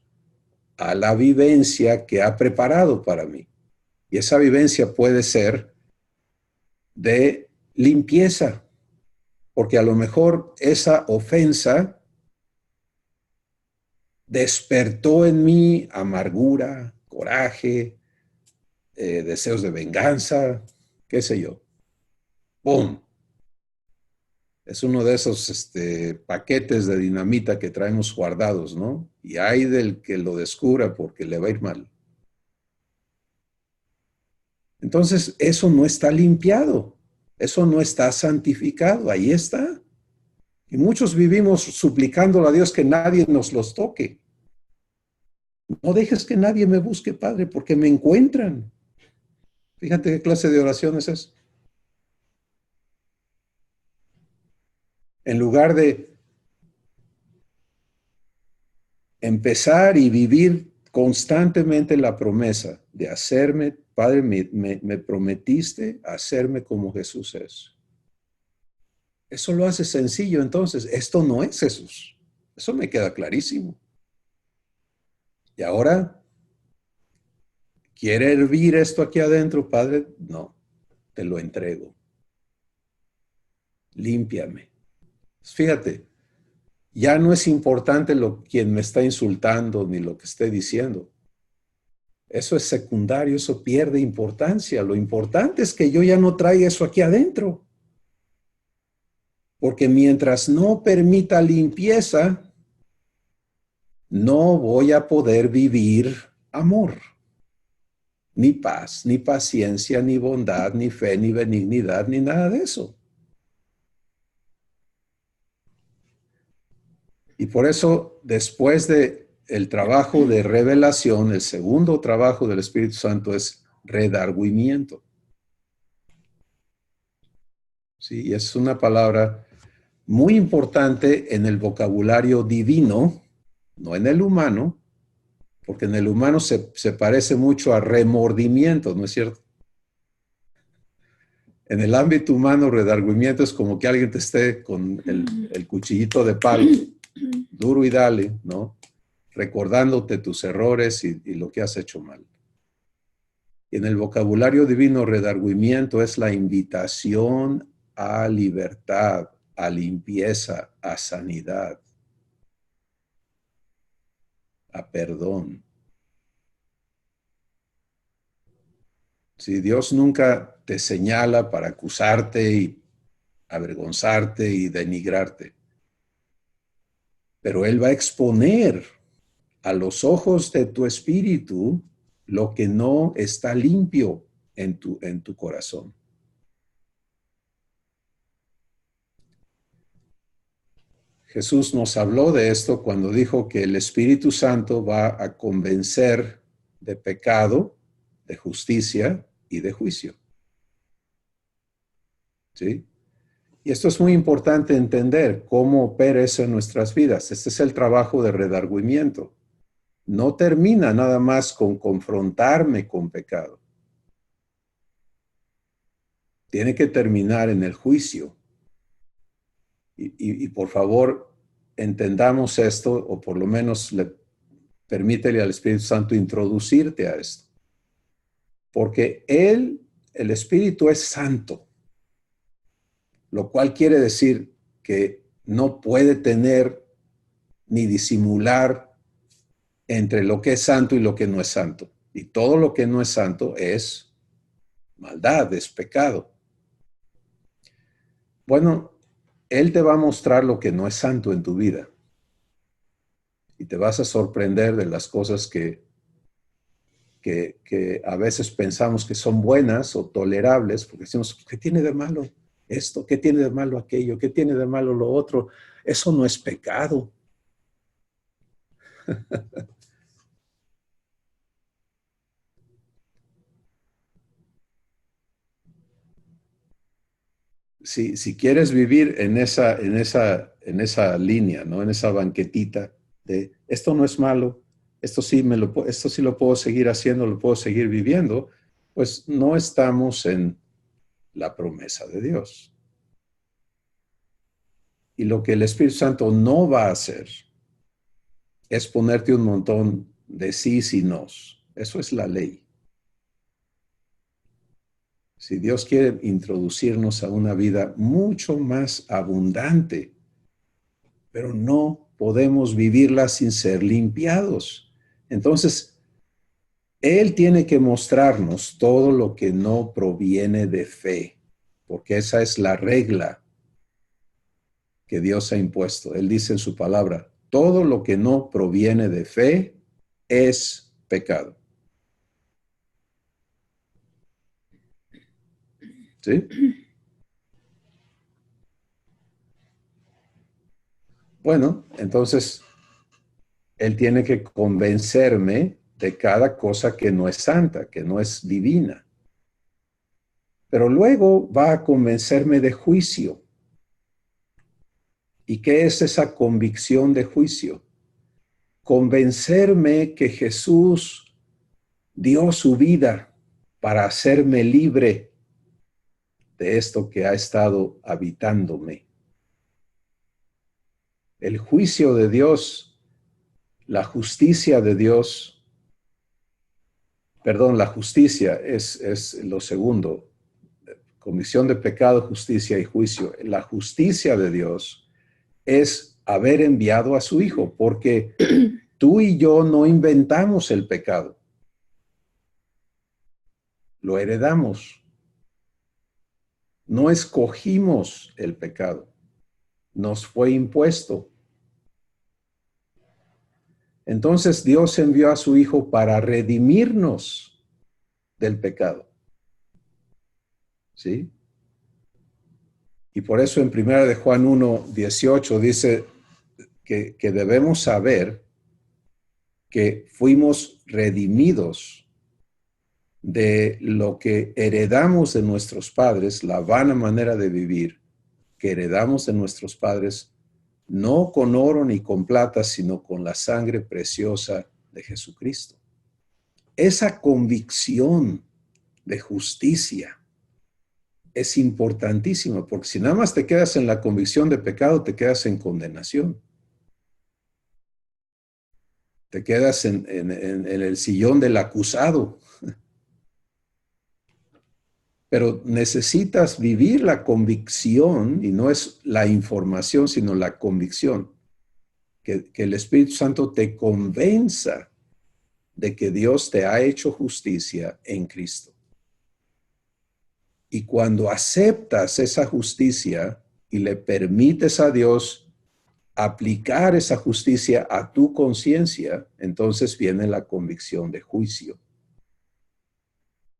a la vivencia que ha preparado para mí. Y esa vivencia puede ser de limpieza, porque a lo mejor esa ofensa despertó en mí amargura, coraje, deseos de venganza, qué sé yo. ¡Pum! Es uno de esos paquetes de dinamita que traemos guardados, ¿no? Y hay del que lo descubra porque le va a ir mal. Entonces, eso no está limpiado, eso no está santificado, ahí está. Y muchos vivimos suplicándole a Dios que nadie nos los toque. No dejes que nadie me busque, Padre, porque me encuentran. Fíjate qué clase de oración es eso. En lugar de empezar y vivir constantemente la promesa de hacerme, Padre, me prometiste hacerme como Jesús es. Eso lo hace sencillo, entonces, esto no es Jesús. Eso me queda clarísimo. Y ahora, ¿quiere hervir esto aquí adentro, Padre? No, te lo entrego. Límpiame. Fíjate, ya no es importante quien me está insultando ni lo que esté diciendo. Eso es secundario, eso pierde importancia. Lo importante es que yo ya no traiga eso aquí adentro. Porque mientras no permita limpieza, no voy a poder vivir amor, ni paz, ni paciencia, ni bondad, ni fe, ni benignidad, ni nada de eso. Y por eso, después de el trabajo de revelación, el segundo trabajo del Espíritu Santo es redargüimiento. Sí, y es una palabra muy importante en el vocabulario divino, no en el humano, porque en el humano se parece mucho a remordimiento, ¿no es cierto? En el ámbito humano, redargüimiento es como que alguien te esté con el cuchillito de palo, duro y dale, ¿no? Recordándote tus errores y lo que has hecho mal. Y en el vocabulario divino, redargüimiento es la invitación a libertad, a limpieza, a sanidad, a perdón. Si Dios nunca te señala para acusarte y avergonzarte y denigrarte, pero Él va a exponer a los ojos de tu espíritu lo que no está limpio en tu corazón. Jesús nos habló de esto cuando dijo que el Espíritu Santo va a convencer de pecado, de justicia y de juicio. ¿Sí? Y esto es muy importante entender cómo opera eso en nuestras vidas. Este es el trabajo de redargüimiento. No termina nada más con confrontarme con pecado. Tiene que terminar en el juicio. Y por favor, entendamos esto, o por lo menos permítele al Espíritu Santo introducirte a esto. Porque el Espíritu es santo, lo cual quiere decir que no puede tener ni disimular entre lo que es santo y lo que no es santo. Y todo lo que no es santo es maldad, es pecado. Bueno, Él te va a mostrar lo que no es santo en tu vida. Y te vas a sorprender de las cosas que a veces pensamos que son buenas o tolerables, porque decimos, ¿qué tiene de malo? esto, ¿qué tiene de malo aquello? ¿Qué tiene de malo lo otro? Eso no es pecado. Si quieres vivir en esa línea, ¿no? En esa banquetita de esto no es malo, esto sí lo puedo seguir haciendo, lo puedo seguir viviendo, pues no estamos en la promesa de Dios. Y lo que el Espíritu Santo no va a hacer es ponerte un montón de sís y nos. Eso es la ley. Si Dios quiere introducirnos a una vida mucho más abundante, pero no podemos vivirla sin ser limpiados. Entonces, Él tiene que mostrarnos todo lo que no proviene de fe, porque esa es la regla que Dios ha impuesto. Él dice en su palabra, todo lo que no proviene de fe es pecado. ¿Sí? Bueno, entonces Él tiene que convencerme de cada cosa que no es santa, que no es divina. Pero luego va a convencerme de juicio. ¿Y qué es esa convicción de juicio? Convencerme que Jesús dio su vida para hacerme libre de esto que ha estado habitándome. El juicio de Dios, la justicia de Dios, perdón, la justicia es lo segundo, comisión de pecado, justicia y juicio. La justicia de Dios es haber enviado a su Hijo, porque tú y yo no inventamos el pecado, lo heredamos. No escogimos el pecado, nos fue impuesto. Entonces Dios envió a su Hijo para redimirnos del pecado. ¿Sí? Y por eso en 1 de Juan 1:18 dice que debemos saber que fuimos redimidos de lo que heredamos de nuestros padres, la vana manera de vivir que heredamos de nuestros padres, no con oro ni con plata, sino con la sangre preciosa de Jesucristo. Esa convicción de justicia es importantísima, porque si nada más te quedas en la convicción de pecado, te quedas en condenación. Te quedas en el sillón del acusado. Pero necesitas vivir la convicción, y no es la información, sino la convicción, que el Espíritu Santo te convenza de que Dios te ha hecho justicia en Cristo. Y cuando aceptas esa justicia y le permites a Dios aplicar esa justicia a tu conciencia, entonces viene la convicción de juicio.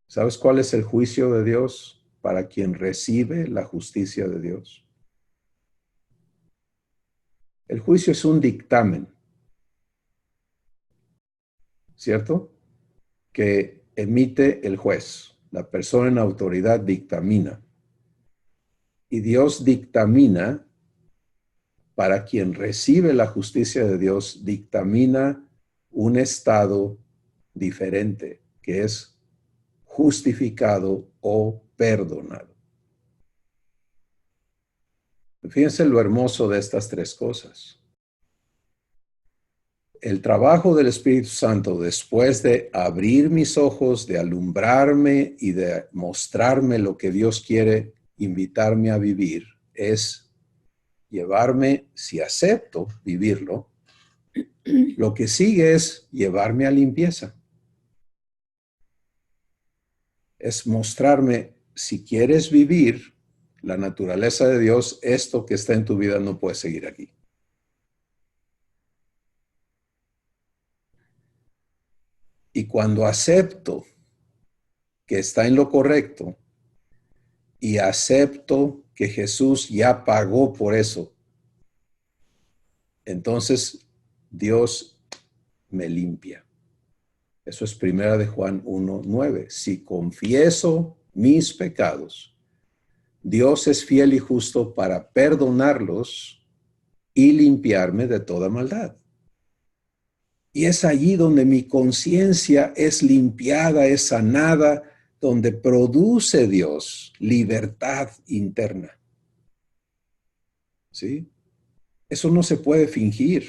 ¿Sabes cuál es el juicio de Dios para quien recibe la justicia de Dios? El juicio es un dictamen, ¿cierto? Que emite el juez. La persona en autoridad dictamina. Y Dios dictamina, para quien recibe la justicia de Dios, dictamina un estado diferente, que es justificado o perdonado. Fíjense lo hermoso de estas tres cosas. El trabajo del Espíritu Santo, después de abrir mis ojos, de alumbrarme y de mostrarme lo que Dios quiere invitarme a vivir, es llevarme, si acepto vivirlo, lo que sigue es llevarme a limpieza. Es mostrarme, si quieres vivir la naturaleza de Dios, esto que está en tu vida no puede seguir aquí. Y cuando acepto que está en lo correcto y acepto que Jesús ya pagó por eso, entonces Dios me limpia. Eso es primera de Juan 1:9. Si confieso mis pecados, Dios es fiel y justo para perdonarlos y limpiarme de toda maldad. Y es allí donde mi conciencia es limpiada, es sanada, donde produce Dios libertad interna. ¿Sí? Eso no se puede fingir.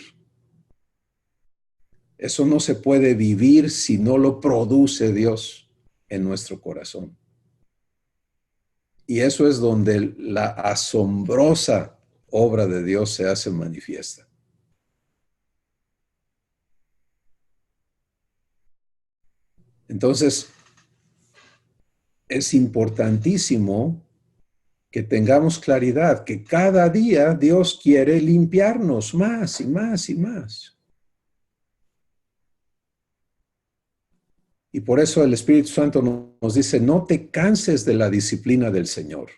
Eso no se puede vivir si no lo produce Dios en nuestro corazón. Y eso es donde la asombrosa obra de Dios se hace manifiesta. Entonces, es importantísimo que tengamos claridad que cada día Dios quiere limpiarnos más y más y más. Y por eso el Espíritu Santo nos dice, no te canses de la disciplina del Señor.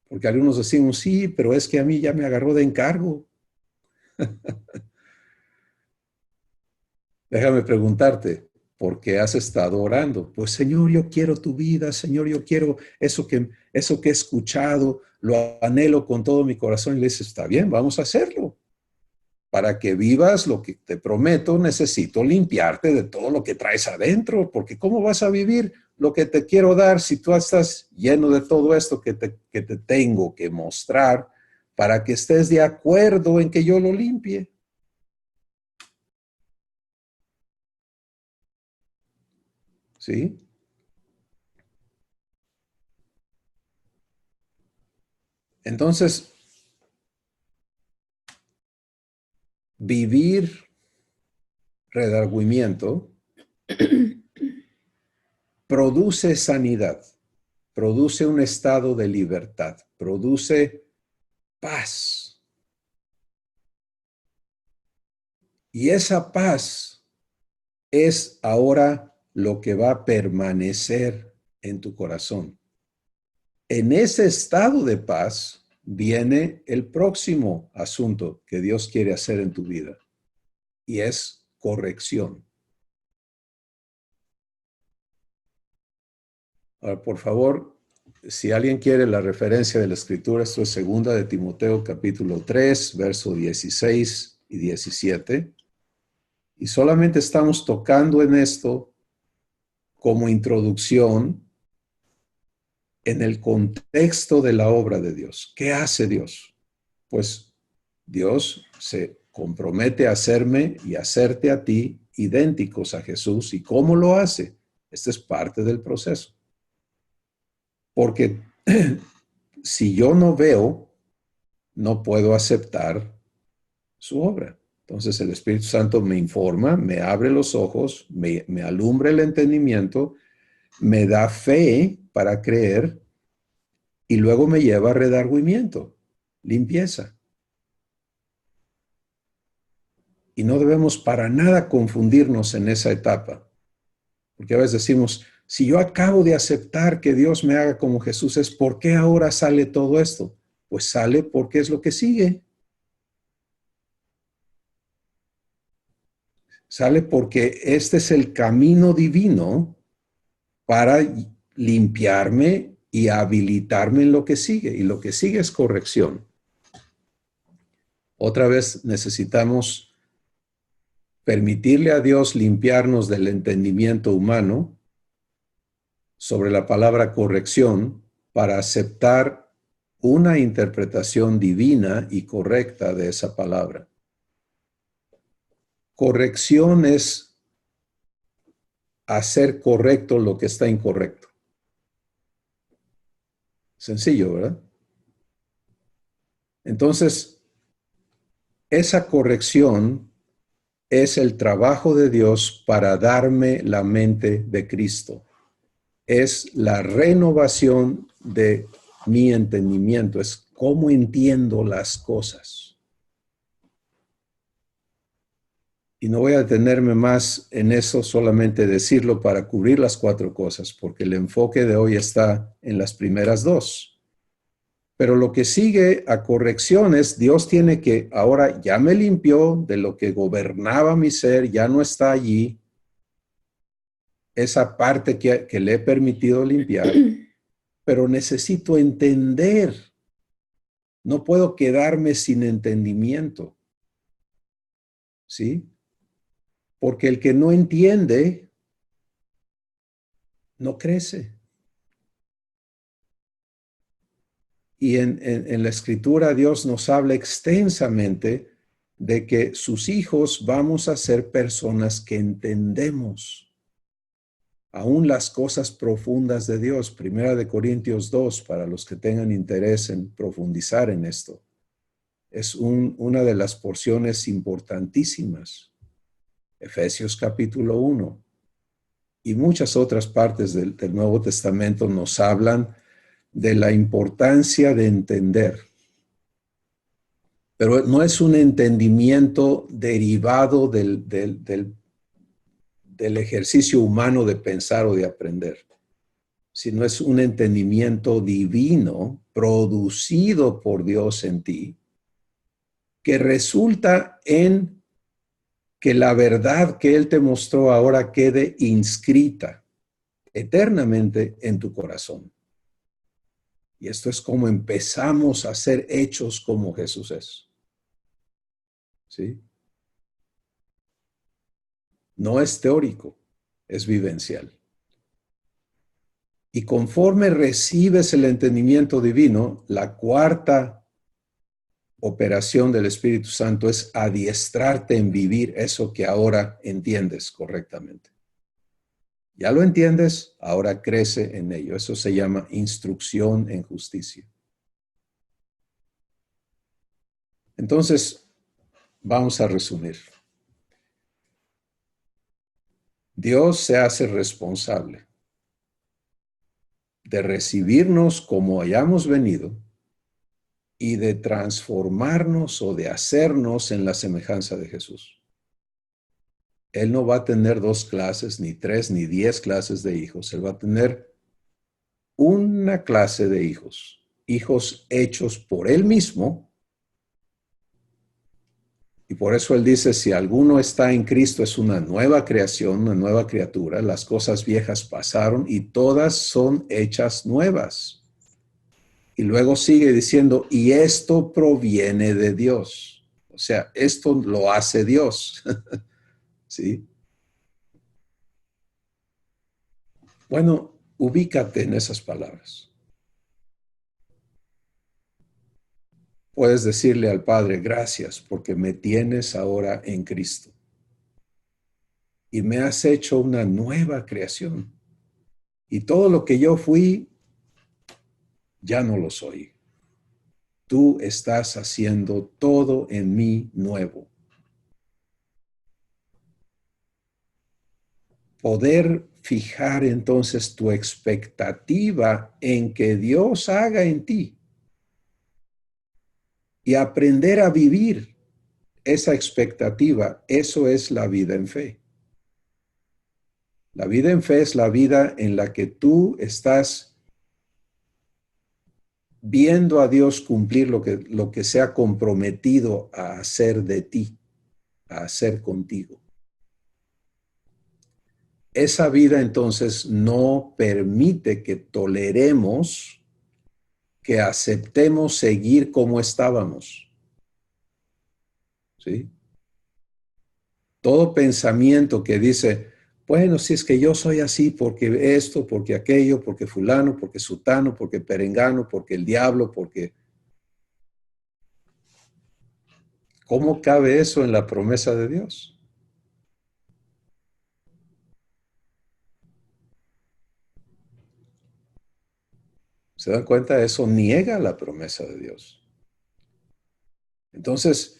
Porque algunos decimos, sí, pero es que a mí ya me agarró de encargo. Déjame preguntarte, ¿por qué has estado orando? Pues Señor, yo quiero tu vida, Señor, yo quiero eso que he escuchado, lo anhelo con todo mi corazón. Y le dices, está bien, vamos a hacerlo. Para que vivas lo que te prometo, necesito limpiarte de todo lo que traes adentro, porque ¿cómo vas a vivir lo que te quiero dar si tú estás lleno de todo esto que te tengo que mostrar para que estés de acuerdo en que yo lo limpie? ¿Sí? Entonces, vivir redargüimiento produce sanidad, produce un estado de libertad, produce paz. Y esa paz es ahora lo que va a permanecer en tu corazón. En ese estado de paz viene el próximo asunto que Dios quiere hacer en tu vida, y es corrección. Ahora, por favor, si alguien quiere la referencia de la Escritura, esto es segunda de Timoteo capítulo 3, verso 16 y 17. Y solamente estamos tocando en esto como introducción en el contexto de la obra de Dios. ¿Qué hace Dios? Pues Dios se compromete a hacerme y hacerte a ti idénticos a Jesús. ¿Y cómo lo hace? Esta es parte del proceso. Porque si yo no veo, no puedo aceptar su obra. Entonces el Espíritu Santo me informa, me abre los ojos, me alumbra el entendimiento, me da fe para creer y luego me lleva a redargüimiento, limpieza. Y no debemos para nada confundirnos en esa etapa. Porque a veces decimos, si yo acabo de aceptar que Dios me haga como Jesús es, ¿por qué ahora sale todo esto? Pues sale porque es lo que sigue. Sale porque este es el camino divino para limpiarme y habilitarme en lo que sigue. Y lo que sigue es corrección. Otra vez necesitamos permitirle a Dios limpiarnos del entendimiento humano sobre la palabra corrección para aceptar una interpretación divina y correcta de esa palabra. Corrección es hacer correcto lo que está incorrecto. Sencillo, ¿verdad? Entonces, esa corrección es el trabajo de Dios para darme la mente de Cristo. Es la renovación de mi entendimiento, es cómo entiendo las cosas. Y no voy a detenerme más en eso, solamente decirlo para cubrir las 4 cosas, porque el enfoque de hoy está en las primeras 2. Pero lo que sigue a corrección es, Dios tiene que, ahora ya me limpió de lo que gobernaba mi ser, ya no está allí, esa parte que le he permitido limpiar, pero necesito entender. No puedo quedarme sin entendimiento, ¿sí? Porque el que no entiende, no crece. Y en la Escritura Dios nos habla extensamente de que sus hijos vamos a ser personas que entendemos aún las cosas profundas de Dios. Primera de Corintios 2, para los que tengan interés en profundizar en esto. Es una de las porciones importantísimas. Efesios capítulo 1 y muchas otras partes del Nuevo Testamento nos hablan de la importancia de entender. Pero no es un entendimiento derivado del ejercicio humano de pensar o de aprender, sino es un entendimiento divino producido por Dios en ti, que resulta en que la verdad que Él te mostró ahora quede inscrita eternamente en tu corazón. Y esto es como empezamos a ser hechos como Jesús es. ¿Sí? No es teórico, es vivencial. Y conforme recibes el entendimiento divino, la cuarta operación del Espíritu Santo es adiestrarte en vivir eso que ahora entiendes correctamente. Ya lo entiendes, ahora crece en ello. Eso se llama instrucción en justicia. Entonces, vamos a resumir. Dios se hace responsable de recibirnos como hayamos venido y de transformarnos o de hacernos en la semejanza de Jesús. Él no va a tener 2 clases, ni 3, ni 10 clases de hijos. Él va a tener una clase de hijos, hijos hechos por Él mismo. Y por eso Él dice, si alguno está en Cristo, es una nueva creación, una nueva criatura. Las cosas viejas pasaron y todas son hechas nuevas. Y luego sigue diciendo, y esto proviene de Dios. O sea, esto lo hace Dios. ¿Sí? Bueno, ubícate en esas palabras. Puedes decirle al Padre, gracias porque me tienes ahora en Cristo. Y me has hecho una nueva creación. Y todo lo que yo fui, ya no lo soy. Tú estás haciendo todo en mí nuevo. Poder fijar entonces tu expectativa en que Dios haga en ti y aprender a vivir esa expectativa, eso es la vida en fe. La vida en fe es la vida en la que tú estás viendo a Dios cumplir lo que se ha comprometido a hacer de ti, a hacer contigo. Esa vida entonces no permite que toleremos, que aceptemos seguir como estábamos. ¿Sí? Todo pensamiento que dice, bueno, si es que yo soy así porque esto, porque aquello, porque fulano, porque sutano, porque perengano, porque el diablo, porque... ¿Cómo cabe eso en la promesa de Dios? ¿Se dan cuenta? Eso niega la promesa de Dios. Entonces,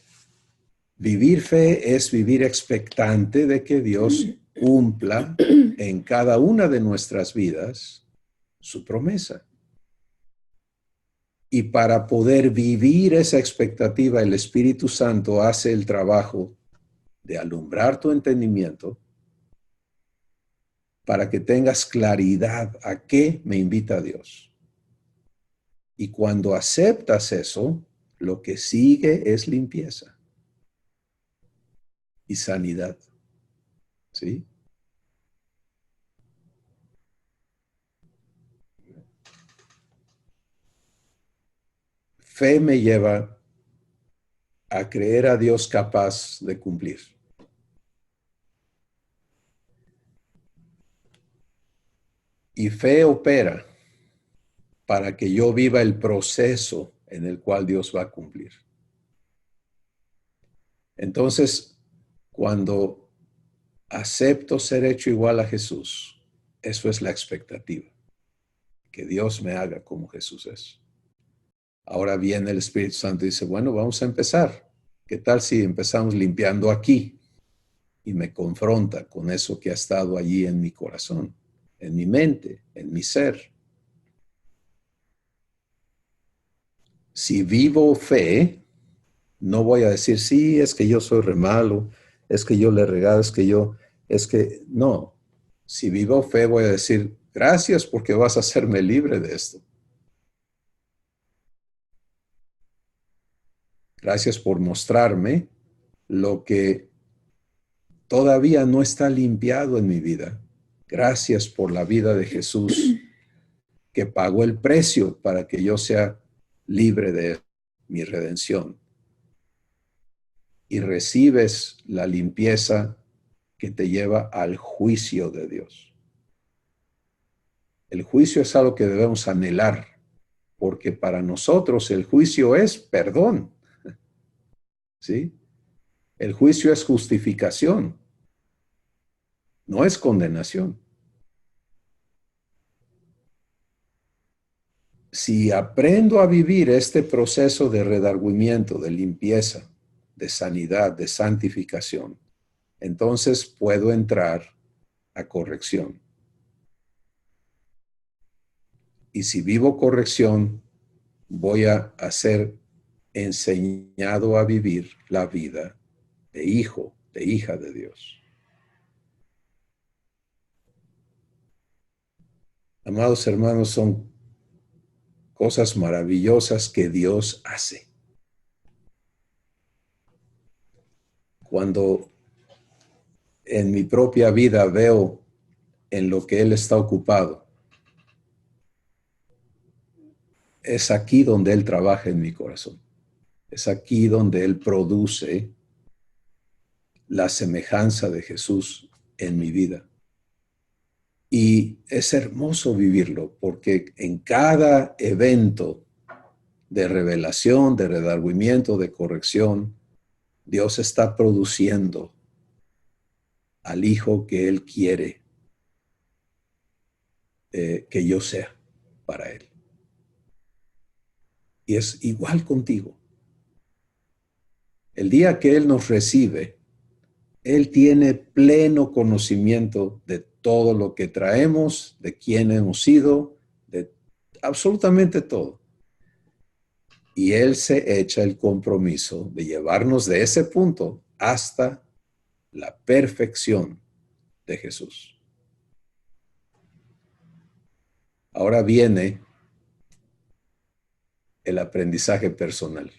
vivir fe es vivir expectante de que Dios cumpla en cada una de nuestras vidas su promesa. Y para poder vivir esa expectativa, el Espíritu Santo hace el trabajo de alumbrar tu entendimiento para que tengas claridad a qué me invita Dios. Y cuando aceptas eso, lo que sigue es limpieza y sanidad. ¿Sí? Fe me lleva a creer a Dios capaz de cumplir. Y fe opera para que yo viva el proceso en el cual Dios va a cumplir. Entonces, cuando acepto ser hecho igual a Jesús, eso es la expectativa, que Dios me haga como Jesús es. Ahora viene el Espíritu Santo y dice, bueno, vamos a empezar. ¿Qué tal si empezamos limpiando aquí? Y me confronta con eso que ha estado allí en mi corazón, en mi mente, en mi ser. Si vivo fe, no voy a decir, sí, es que yo soy re malo, es que yo le regalo, es que, no. Si vivo fe, voy a decir, gracias porque vas a hacerme libre de esto. Gracias por mostrarme lo que todavía no está limpiado en mi vida. Gracias por la vida de Jesús que pagó el precio para que yo sea libre de mi redención. Y recibes la limpieza que te lleva al juicio de Dios. El juicio es algo que debemos anhelar, porque para nosotros el juicio es perdón, ¿sí? El juicio es justificación, no es condenación. Si aprendo a vivir este proceso de redargüimiento, de limpieza, de sanidad, de santificación, entonces puedo entrar a corrección. Y si vivo corrección, voy a ser enseñado a vivir la vida de hijo, de hija de Dios. Amados hermanos, son cosas maravillosas que Dios hace. Cuando en mi propia vida veo en lo que Él está ocupado, es aquí donde Él trabaja en mi corazón. Es aquí donde Él produce la semejanza de Jesús en mi vida. Y es hermoso vivirlo porque en cada evento de revelación, de redargüimiento, de corrección, Dios está produciendo al hijo que Él quiere que yo sea para Él. Y es igual contigo. El día que Él nos recibe, Él tiene pleno conocimiento de todo lo que traemos, de quién hemos sido, de absolutamente todo. Y Él se echa el compromiso de llevarnos de ese punto hasta la perfección de Jesús. Ahora viene el aprendizaje personal.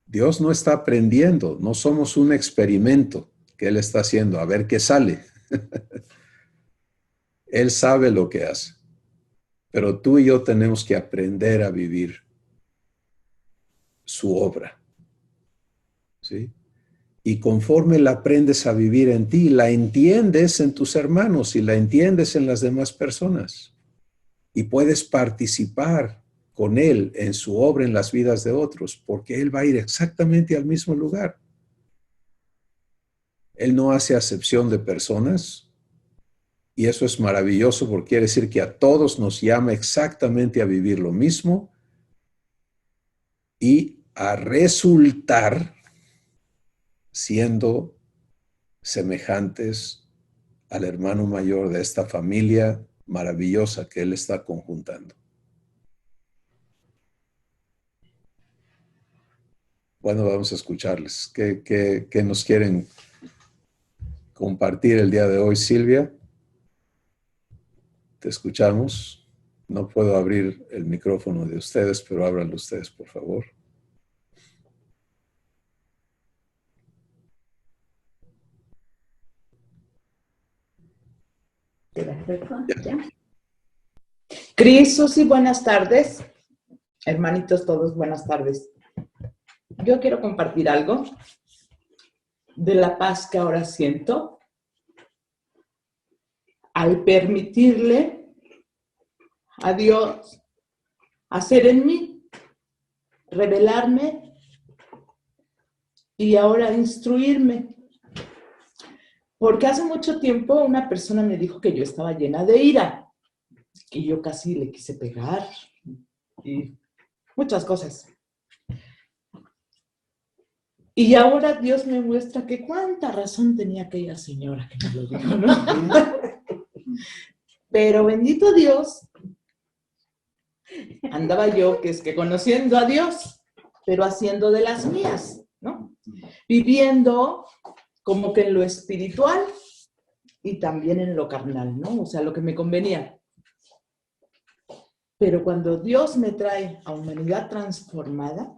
Dios no está aprendiendo, no somos un experimento que Él está haciendo, a ver qué sale. Él sabe lo que hace, pero tú y yo tenemos que aprender a vivir su obra, ¿sí? Y conforme la aprendes a vivir en ti, la entiendes en tus hermanos y la entiendes en las demás personas. Y puedes participar con Él en su obra en las vidas de otros, porque Él va a ir exactamente al mismo lugar. Él no hace acepción de personas, y eso es maravilloso porque quiere decir que a todos nos llama exactamente a vivir lo mismo y a resultar siendo semejantes al hermano mayor de esta familia maravillosa que Él está conjuntando. Bueno, vamos a escucharles. ¿Qué nos quieren compartir el día de hoy, Silvia? Te escuchamos. No puedo abrir el micrófono de ustedes, pero ábranlo ustedes, por favor.
Ya. Cris, Susi, buenas tardes. Hermanitos todos, buenas tardes. Yo quiero compartir algo de la paz que ahora siento al permitirle a Dios hacer en mí, revelarme y ahora instruirme. Porque hace mucho tiempo una persona me dijo que yo estaba llena de ira, que yo casi le quise pegar y muchas cosas. Y ahora Dios me muestra que cuánta razón tenía aquella señora que me lo dijo, ¿no? Pero bendito Dios, andaba yo, que es que conociendo a Dios, pero haciendo de las mías, ¿no? Viviendo como que en lo espiritual y también en lo carnal, ¿no? O sea, lo que me convenía. Pero cuando Dios me trae a humanidad transformada,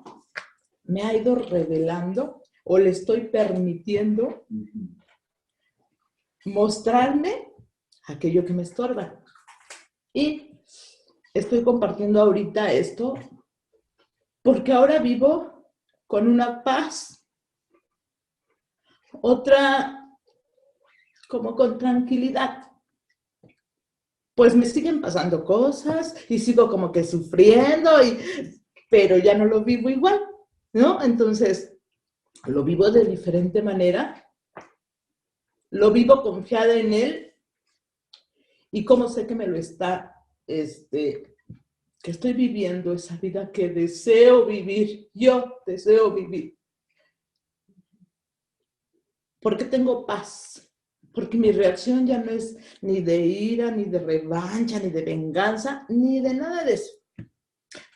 me ha ido revelando o le estoy permitiendo mostrarme aquello que me estorba. Y estoy compartiendo ahorita esto porque ahora vivo con una paz, otra como con tranquilidad. Pues me siguen pasando cosas y sigo como que sufriendo, pero ya no lo vivo igual, ¿no? Entonces, lo vivo de diferente manera, lo vivo confiada en Él y cómo sé que me lo está, que estoy viviendo esa vida que deseo vivir, yo deseo vivir. Porque tengo paz. Porque mi reacción ya no es ni de ira, ni de revancha, ni de venganza, ni de nada de eso.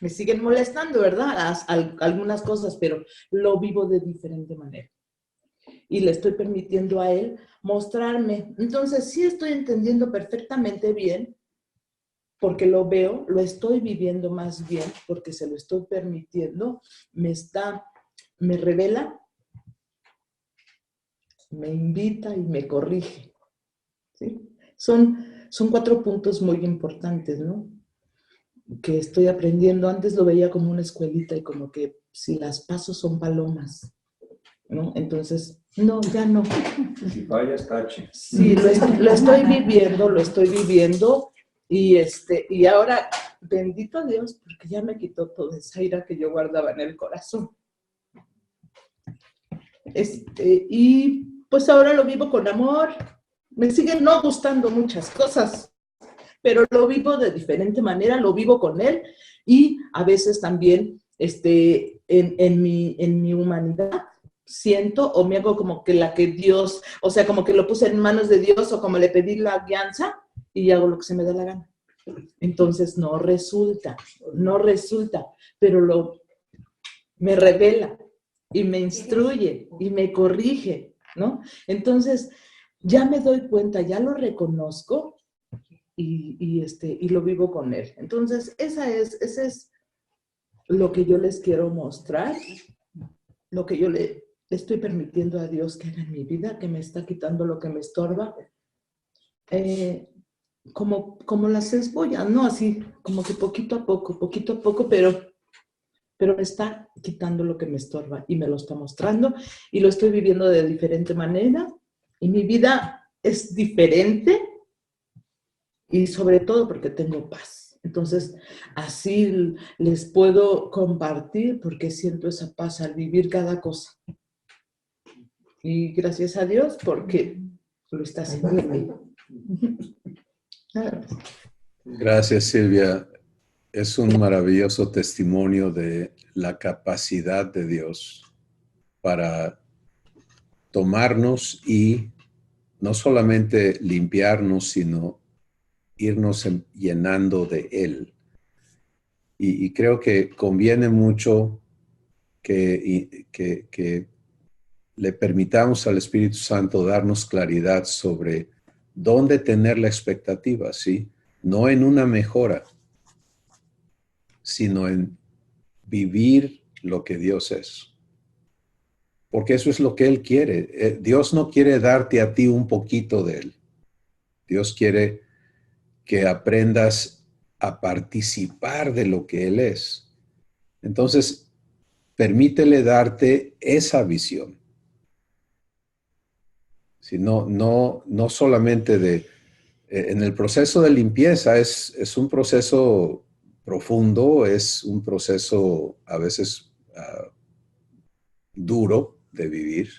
Me siguen molestando, ¿verdad? Algunas cosas, pero lo vivo de diferente manera. Y le estoy permitiendo a Él mostrarme. Entonces, sí estoy entendiendo perfectamente bien, porque lo veo, lo estoy viviendo más bien, porque se lo estoy permitiendo, me revela, me invita y me corrige. ¿Sí? Son 4 puntos muy importantes, ¿no? Que estoy aprendiendo. Antes lo veía como una escuelita y como que si las paso son palomas, ¿no? Entonces, no, ya no.
Si fallas, tache.
Sí, lo estoy viviendo y ahora, bendito Dios, porque ya me quitó toda esa ira que yo guardaba en el corazón. Y pues ahora lo vivo con amor. Me siguen no gustando muchas cosas, pero lo vivo de diferente manera, lo vivo con Él y a veces también en mi humanidad siento o me hago como que la que Dios, o sea, como que lo puse en manos de Dios o como le pedí la guianza y hago lo que se me da la gana. Entonces no resulta, pero me revela y me instruye y me corrige, ¿no? Entonces ya me doy cuenta, ya lo reconozco y lo vivo con Él. Entonces ese es lo que yo les quiero mostrar, lo que yo le estoy permitiendo a Dios que haga en mi vida, que me está quitando lo que me estorba. Como las cebollas, ¿no? Así, como que poquito a poco, pero me está quitando lo que me estorba y me lo está mostrando y lo estoy viviendo de diferente manera y mi vida es diferente y sobre todo porque tengo paz. Entonces, así les puedo compartir porque siento esa paz al vivir cada cosa. Y gracias a Dios porque lo está haciendo en mí.
Gracias, Silvia. Es un maravilloso testimonio de la capacidad de Dios para tomarnos y no solamente limpiarnos, sino irnos llenando de Él. Y creo que conviene mucho que le permitamos al Espíritu Santo darnos claridad sobre dónde tener la expectativa, ¿sí? No en una mejora, sino en vivir lo que Dios es. Porque eso es lo que Él quiere. Dios no quiere darte a ti un poquito de Él. Dios quiere que aprendas a participar de lo que Él es. Entonces, permítele darte esa visión. Si no solamente en el proceso de limpieza es un proceso profundo, es un proceso a veces duro de vivir,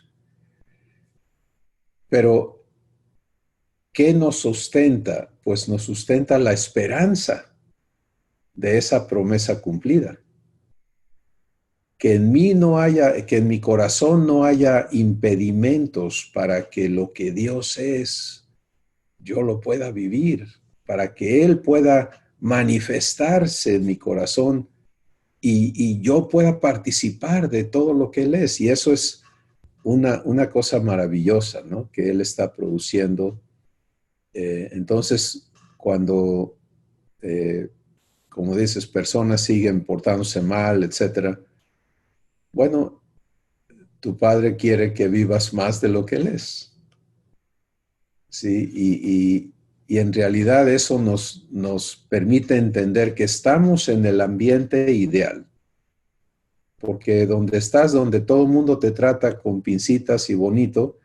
pero ¿qué nos sustenta? Pues nos sustenta la esperanza de esa promesa cumplida. Que en mí no haya, que en mi corazón no haya impedimentos para que lo que Dios es, yo lo pueda vivir, para que Él pueda manifestarse en mi corazón y yo pueda participar de todo lo que Él es. Y eso es una cosa maravillosa, ¿no? Que Él está produciendo. Entonces, cuando, como dices, personas siguen portándose mal, etcétera, bueno, tu Padre quiere que vivas más de lo que Él es. Sí, y en realidad eso nos permite entender que estamos en el ambiente ideal. Porque donde estás, donde todo el mundo te trata con pincitas y bonito,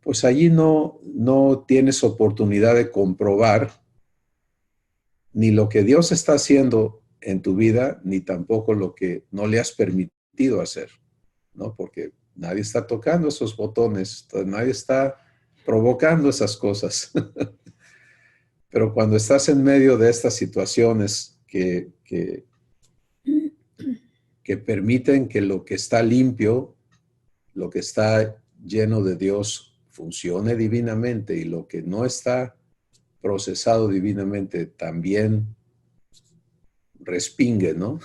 pues allí no tienes oportunidad de comprobar ni lo que Dios está haciendo en tu vida, ni tampoco lo que no le has permitido hacer, ¿no? Porque nadie está tocando esos botones, nadie está provocando esas cosas. Pero cuando estás en medio de estas situaciones que permiten que lo que está limpio, lo que está lleno de Dios funcione divinamente y lo que no está procesado divinamente también respingue, ¿no?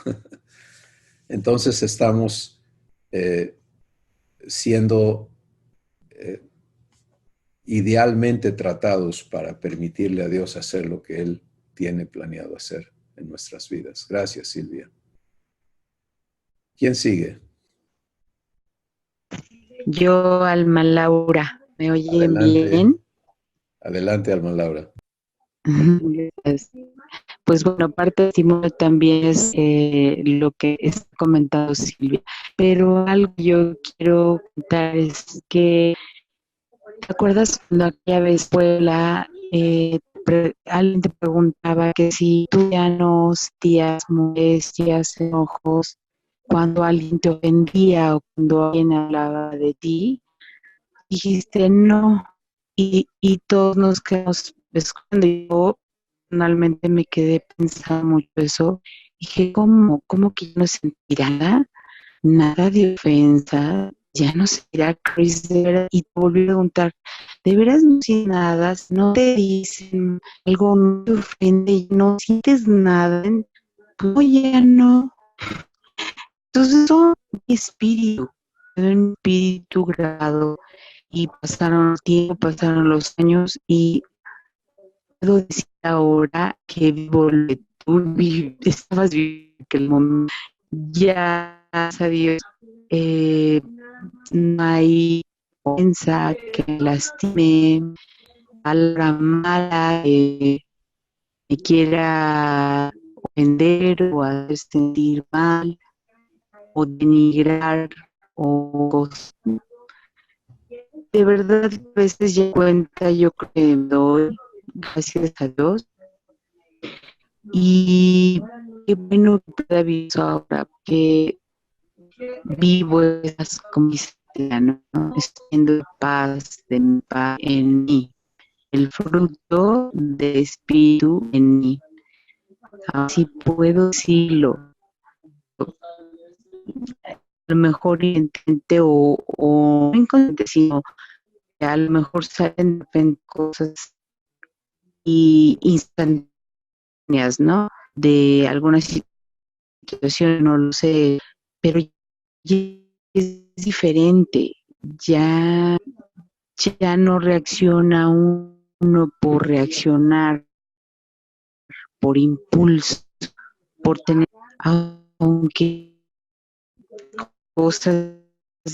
Entonces estamos siendo idealmente tratados para permitirle a Dios hacer lo que Él tiene planeado hacer en nuestras vidas. Gracias, Silvia. ¿Quién sigue?
Yo, Alma Laura, ¿me oyen bien?
Adelante, Alma Laura.
Pues bueno, parte de testimonio también es lo que está comentando Silvia, pero algo que yo quiero contar es que, ¿te acuerdas cuando aquella vez Puebla, alguien te preguntaba que si tú ya no sentías molestias, enojos, cuando alguien te ofendía o cuando alguien hablaba de ti? Dijiste no, y todos nos quedamos escuchando. Yo personalmente me quedé pensando mucho eso. Dije, ¿cómo que ya no sentirá nada de ofensa? Ya no sentirá Chris de verdad. Y te volví a preguntar, ¿de veras no sientes nada? Si no te dicen algo, no te ofende, no sientes nada, pues ya no. Entonces, son mi espíritu, un espíritu grado. Y pasaron el tiempo, pasaron los años y puedo decir ahora que vivo lo que tú estabas viviendo en aquel momento. Ya, gracias a Dios, no hay ofensa que me lastime, palabra mala que me quiera ofender o hacer sentir mal o denigrar o cosas. De verdad, a veces ya cuenta, yo creo que doy, gracias a Dios. Y qué bueno que pueda vivir eso ahora, que vivo esas conquistas, ¿no? Siendo paz de mi paz en mí, el fruto del espíritu en mí. Así puedo decirlo. A lo mejor intente o no inconsciente, sino que a lo mejor salen de repente cosas y instantáneas, ¿no? De alguna situación, no lo sé, pero ya es diferente, ya no reacciona uno por reaccionar, por impulso, por tener aunque cosas,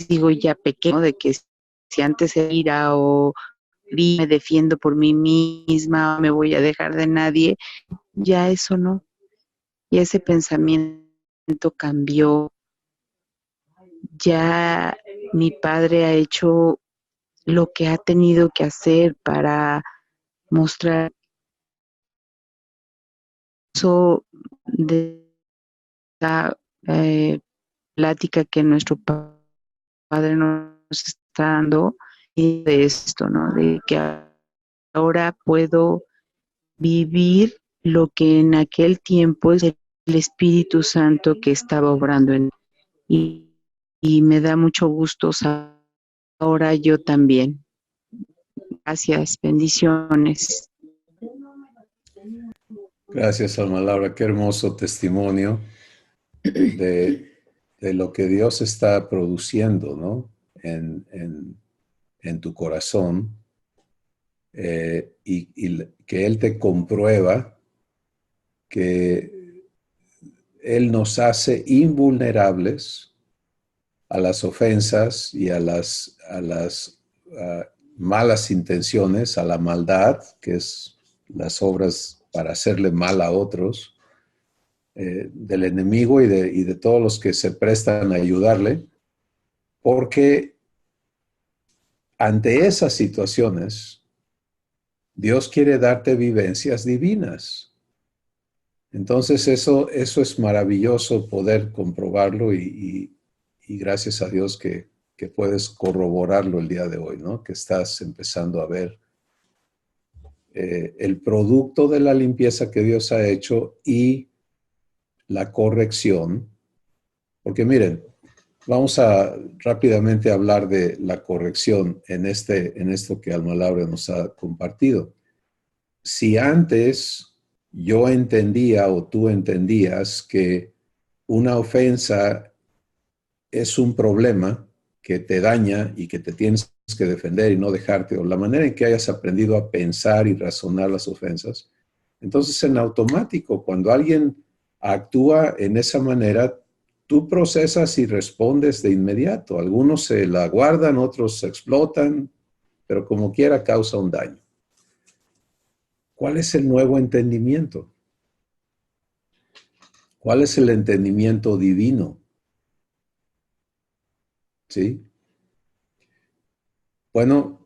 digo, ya pequeño, de que si antes era ira o me defiendo por mí misma, me voy a dejar de nadie, ya eso no, y ese pensamiento cambió. Ya mi padre ha hecho lo que ha tenido que hacer para mostrar eso de la plática que nuestro padre nos está dando, y de esto, ¿no? De que ahora puedo vivir lo que en aquel tiempo es el Espíritu Santo que estaba obrando en mí. Y me da mucho gusto ahora yo también. Gracias, bendiciones.
Gracias, Alma Laura. Qué hermoso testimonio de lo que Dios está produciendo, ¿no? En tu corazón, y que Él te comprueba que Él nos hace invulnerables a las ofensas y a las malas intenciones, a la maldad, que es las obras para hacerle mal a otros, del enemigo y de todos los que se prestan a ayudarle, porque ante esas situaciones, Dios quiere darte vivencias divinas. Entonces eso es maravilloso poder comprobarlo y gracias a Dios que puedes corroborarlo el día de hoy, ¿no? Que estás empezando a ver el producto de la limpieza que Dios ha hecho y la corrección. Porque miren, vamos a rápidamente hablar de la corrección en esto que Alma Laura nos ha compartido. Si antes yo entendía o tú entendías que una ofensa es un problema que te daña y que te tienes que defender y no dejarte, o la manera en que hayas aprendido a pensar y razonar las ofensas, entonces en automático, cuando alguien actúa en esa manera, tú procesas y respondes de inmediato. Algunos se la guardan, otros se explotan, pero como quiera causa un daño. ¿Cuál es el nuevo entendimiento? ¿Cuál es el entendimiento divino? ¿Sí? Bueno,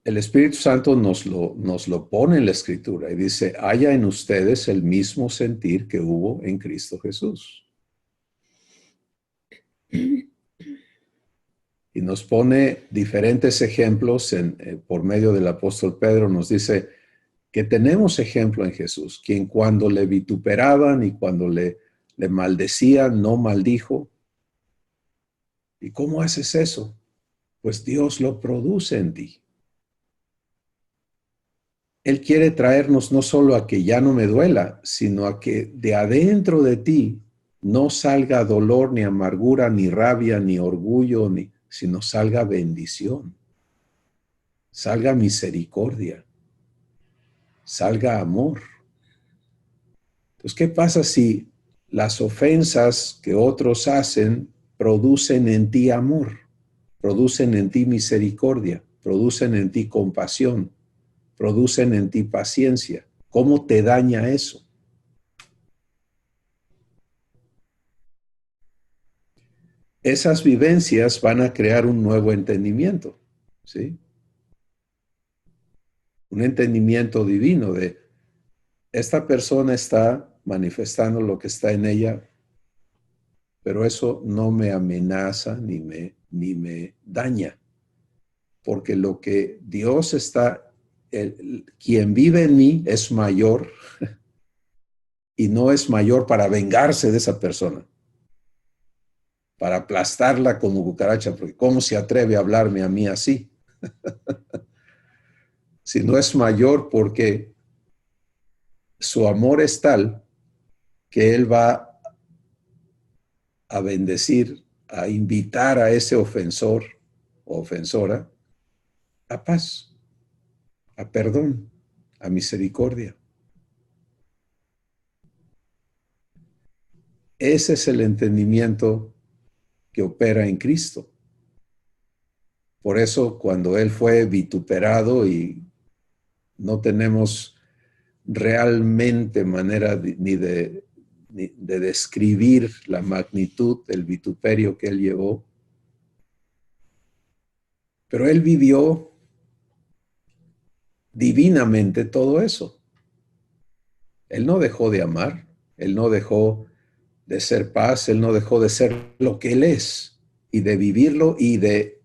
el Espíritu Santo nos lo pone en la Escritura y dice, haya en ustedes el mismo sentir que hubo en Cristo Jesús. Y nos pone diferentes ejemplos por medio del apóstol Pedro, nos dice que tenemos ejemplo en Jesús, quien cuando le vituperaban y cuando le maldecían, no maldijo. ¿Y cómo haces eso? Pues Dios lo produce en ti. Él quiere traernos no solo a que ya no me duela, sino a que de adentro de ti no salga dolor, ni amargura, ni rabia, ni orgullo, sino salga bendición, salga misericordia, salga amor. Entonces, ¿qué pasa si las ofensas que otros hacen producen en ti amor, producen en ti misericordia, producen en ti compasión, producen en ti paciencia? ¿Cómo te daña eso? Esas vivencias van a crear un nuevo entendimiento, ¿sí? Un entendimiento divino de esta persona está manifestando lo que está en ella, pero eso no me amenaza ni me daña, porque lo que Dios está, quien vive en mí es mayor y no es mayor para vengarse de esa persona, para aplastarla como cucaracha, porque ¿cómo se atreve a hablarme a mí así? Si no es mayor porque su amor es tal que Él va a bendecir, a invitar a ese ofensor o ofensora a paz, a perdón, a misericordia. Ese es el entendimiento que opera en Cristo. Por eso cuando Él fue vituperado y no tenemos realmente manera ni de describir la magnitud del vituperio que Él llevó, pero Él vivió divinamente todo eso. Él no dejó de amar, Él no dejó de ser paz, Él no dejó de ser lo que Él es y de vivirlo y de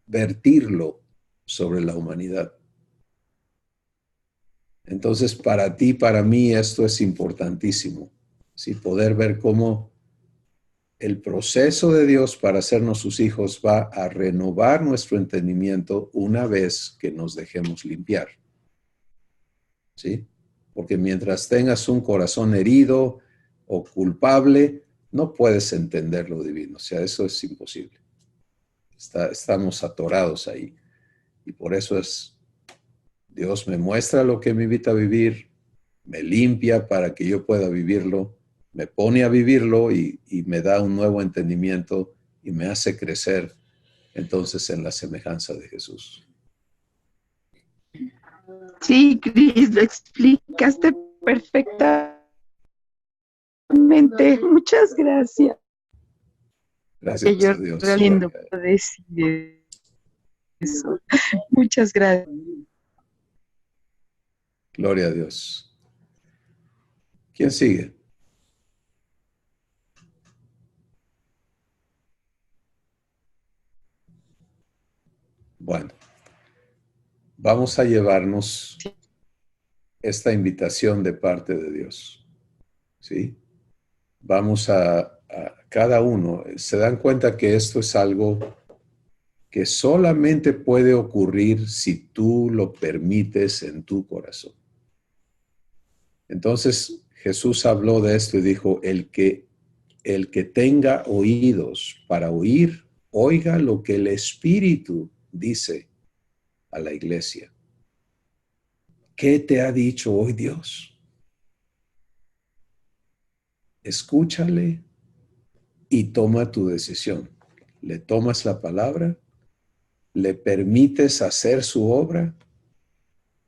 vertirlo sobre la humanidad. Entonces, para ti, para mí, esto es importantísimo, ¿sí? Poder ver cómo el proceso de Dios para hacernos sus hijos va a renovar nuestro entendimiento una vez que nos dejemos limpiar, ¿sí? Porque mientras tengas un corazón herido o culpable, no puedes entender lo divino. O sea, eso es imposible. Estamos atorados ahí. Y por eso Dios me muestra lo que me invita a vivir, me limpia para que yo pueda vivirlo, me pone a vivirlo y me da un nuevo entendimiento y me hace crecer entonces en la semejanza de Jesús.
Sí, Cris, lo explicaste perfectamente. Muchas gracias.
Gracias
Yo
a Dios.
realmente no puedo decir eso. Muchas gracias.
Gloria a Dios. ¿Quién sigue? Bueno, vamos a llevarnos esta invitación de parte de Dios, ¿sí? Vamos a cada uno. Se dan cuenta que esto es algo que solamente puede ocurrir si tú lo permites en tu corazón. Entonces Jesús habló de esto y dijo, el que tenga oídos para oír, oiga lo que el Espíritu dice a la iglesia. ¿Qué te ha dicho hoy Dios? Escúchale y toma tu decisión. ¿Le tomas la palabra? ¿Le permites hacer su obra?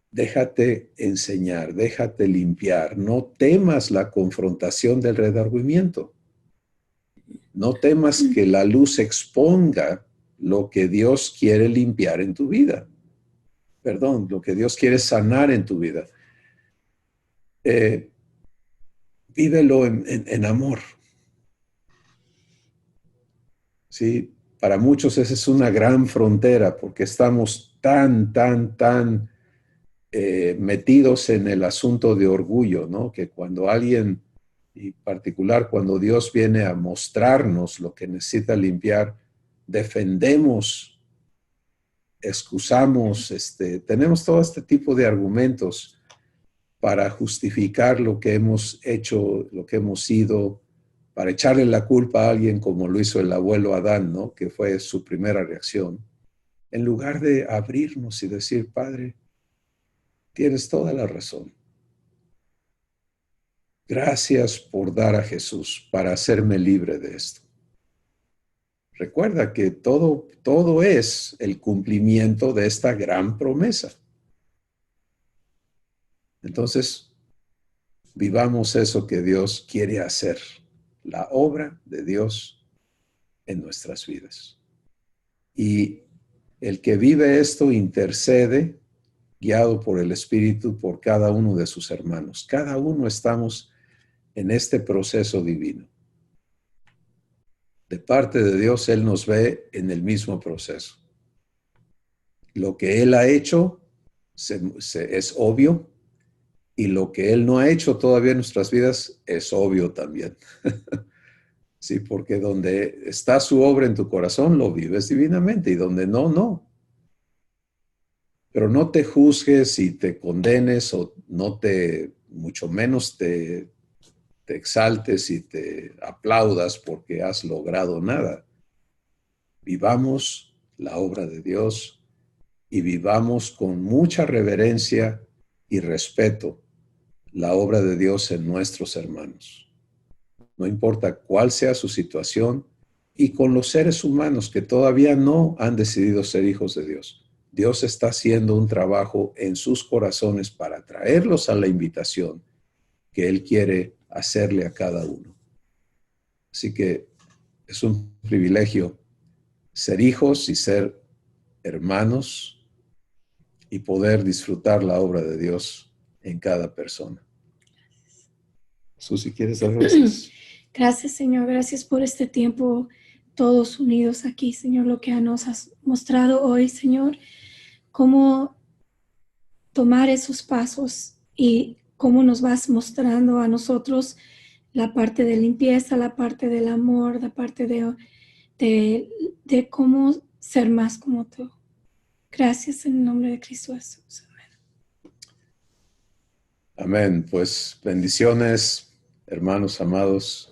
Déjate enseñar, déjate limpiar. No temas la confrontación del redargüimiento. No temas que la luz exponga lo que Dios quiere limpiar en tu vida. Perdón, lo que Dios quiere sanar en tu vida. Vívelo en amor. ¿Sí? Para muchos esa es una gran frontera porque estamos tan metidos en el asunto de orgullo, ¿no? Que cuando alguien, y en particular cuando Dios viene a mostrarnos lo que necesita limpiar, defendemos, excusamos, tenemos todo este tipo de argumentos para justificar lo que hemos hecho, lo que hemos sido, para echarle la culpa a alguien como lo hizo el abuelo Adán, ¿no? Que fue su primera reacción, en lugar de abrirnos y decir, Padre, tienes toda la razón. Gracias por dar a Jesús para hacerme libre de esto. Recuerda que todo es el cumplimiento de esta gran promesa. Entonces, vivamos eso que Dios quiere hacer, la obra de Dios en nuestras vidas. Y el que vive esto intercede, guiado por el Espíritu, por cada uno de sus hermanos. Cada uno estamos en este proceso divino. De parte de Dios, Él nos ve en el mismo proceso. Lo que Él ha hecho es obvio y lo que Él no ha hecho todavía en nuestras vidas es obvio también. Sí, porque donde está su obra en tu corazón, lo vives divinamente y donde no, no. Pero no te juzgues y te condenes o mucho menos te exaltes y te aplaudas porque has logrado nada. Vivamos la obra de Dios y vivamos con mucha reverencia y respeto la obra de Dios en nuestros hermanos. no importa cuál sea su situación, y con los seres humanos que todavía no han decidido ser hijos de Dios. Dios está haciendo un trabajo en sus corazones para traerlos a la invitación que Él quiere hacerle a cada uno. Así que es un privilegio ser hijos y ser hermanos y poder disfrutar la obra de Dios en cada persona. Susi, ¿quieres dar gracias?
Gracias, Señor. Gracias por este tiempo todos unidos aquí, Señor, lo que nos has mostrado hoy, Señor, cómo tomar esos pasos y cómo nos vas mostrando a nosotros la parte de limpieza, la parte del amor, la parte de cómo ser más como tú. Gracias en el nombre de Cristo Jesús.
Amén. Pues bendiciones, hermanos amados.